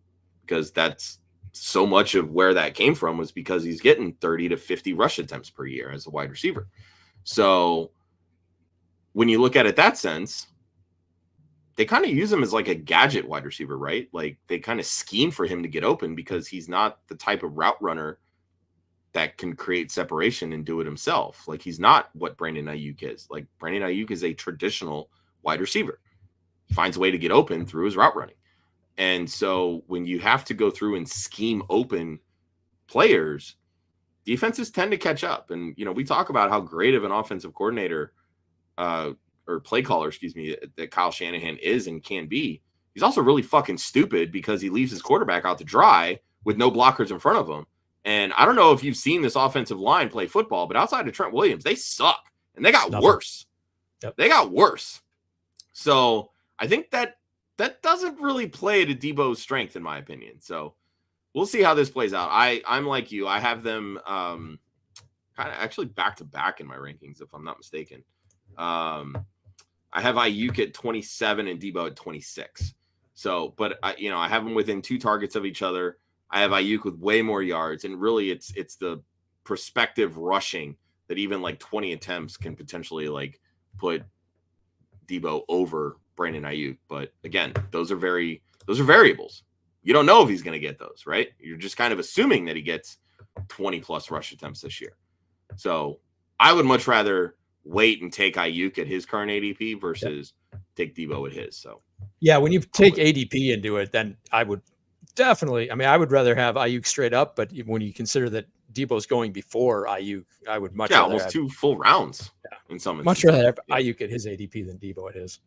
because that's so much of where that came from was because he's getting 30 to 50 rush attempts per year as a wide receiver. So when you look at it that sense, they kind of use him as like a gadget wide receiver, right? Like they kind of scheme for him to get open because he's not the type of route runner that can create separation and do it himself. Like he's not what Brandon Ayuk is. Like Brandon Ayuk is a traditional wide receiver. He finds a way to get open through his route running. And so when you have to go through and scheme open players, defenses tend to catch up. And, we talk about how great of an offensive coordinator or play caller, that Kyle Shanahan is and can be. He's also really fucking stupid because he leaves his quarterback out to dry with no blockers in front of him. And I don't know if you've seen this offensive line play football, but outside of Trent Williams, they suck. And they got worse. Yep. They got worse. So I think that doesn't really play to Deebo's strength, in my opinion. So we'll see how this plays out. I'm like you. I have them kind of actually back to back in my rankings, if I'm not mistaken. I have Ayuk at 27 and Deebo at 26. So, but I have them within 2 targets of each other. I have Ayuk with way more yards, and really it's the prospective rushing that even like 20 attempts can potentially like put Deebo over Brandon Ayuk. But again, those are variables. You don't know if he's going to get those, right? You're just kind of assuming that he gets 20 plus rush attempts this year. So I would much rather wait and take Ayuk at his current ADP versus take Debo at his. So yeah, when you take ADP into it, then I would definitely. I mean, I would rather have Ayuk straight up, but when you consider that Debo's going before Ayuk, I would much rather almost have, 2 full rounds in some much instances. rather have Ayuk at his ADP than Debo at his.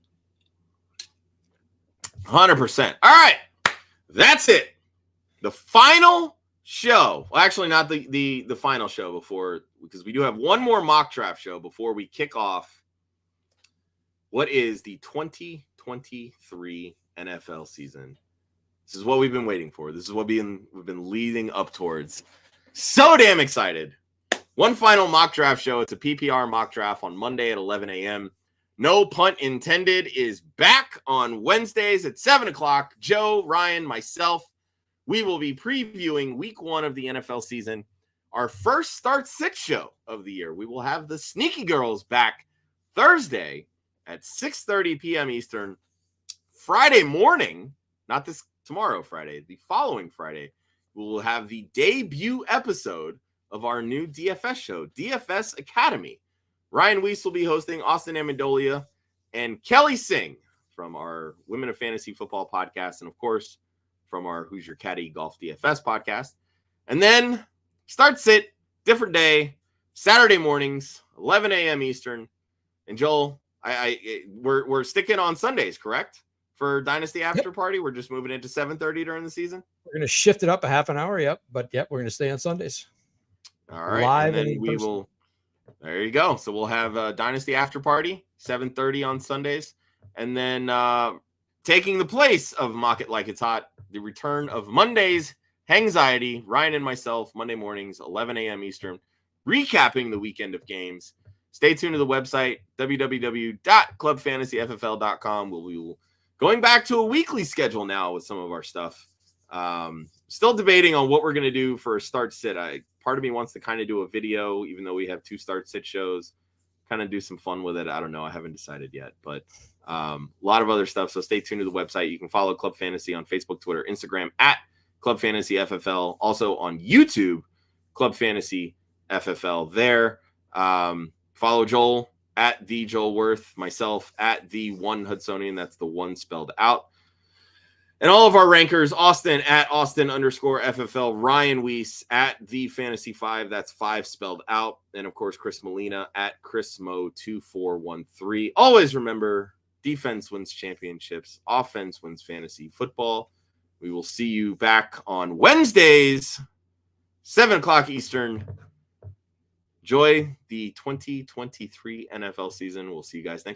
100%. All right, that's it. The final show. Well, actually, not the final show before, because we do have one more mock draft show before we kick off. What is the 2023 NFL season? This is what we've been waiting for. This is what we've been leading up towards. So damn excited. One final mock draft show. It's a PPR mock draft on Monday at 11 a.m. No Punt Intended is back on Wednesdays at 7 o'clock. Joe, Ryan, myself, we will be previewing week 1 of the NFL season, our first Start 6 show of the year. We will have the Sneaky Girls back Thursday at 6:30 p.m. Eastern. Friday morning, not this tomorrow Friday, the following Friday, we will have the debut episode of our new DFS show, DFS Academy. Ryan Weiss will be hosting, Austin Amendolia, and Kelly Singh from our Women of Fantasy Football podcast, and of course, from our Who's Your Caddy Golf DFS podcast. And then Start Sit, different day, Saturday mornings, 11 a.m. Eastern. And Joel, we're sticking on Sundays, correct? For Dynasty After Party, we're just moving into 7:30 during the season. We're going to shift it up a half an hour. Yep. But we're going to stay on Sundays. All right. Live and then we will. There you go. So we'll have Dynasty After Party, 7:30 on Sundays. And then taking the place of Mock It Like It's Hot, the return of Monday's Hangxiety, Ryan and myself, Monday mornings, 11 a.m. Eastern, recapping the weekend of games. Stay tuned to the website, www.clubfantasyffl.com. We'll going back to a weekly schedule now with some of our stuff. Still debating on what we're going to do for a Start Sit. Part of me wants to kind of do a video, even though we have 2 Start Sit shows, kind of do some fun with it. I don't know. I haven't decided yet, but a lot of other stuff. So stay tuned to the website. You can follow Club Fantasy on Facebook, Twitter, Instagram at Club Fantasy FFL. Also on YouTube, Club Fantasy FFL there. Follow Joel at the Joel Wirth, myself at the one Hudsonian. That's the one spelled out. And all of our rankers, Austin at Austin_FFL, Ryan Weiss at the Fantasy 5. That's 5 spelled out. And of course, Chris Molina at ChrisMo2413. Always remember, defense wins championships. Offense wins fantasy football. We will see you back on Wednesdays, 7 o'clock Eastern. Enjoy the 2023 NFL season. We'll see you guys next week.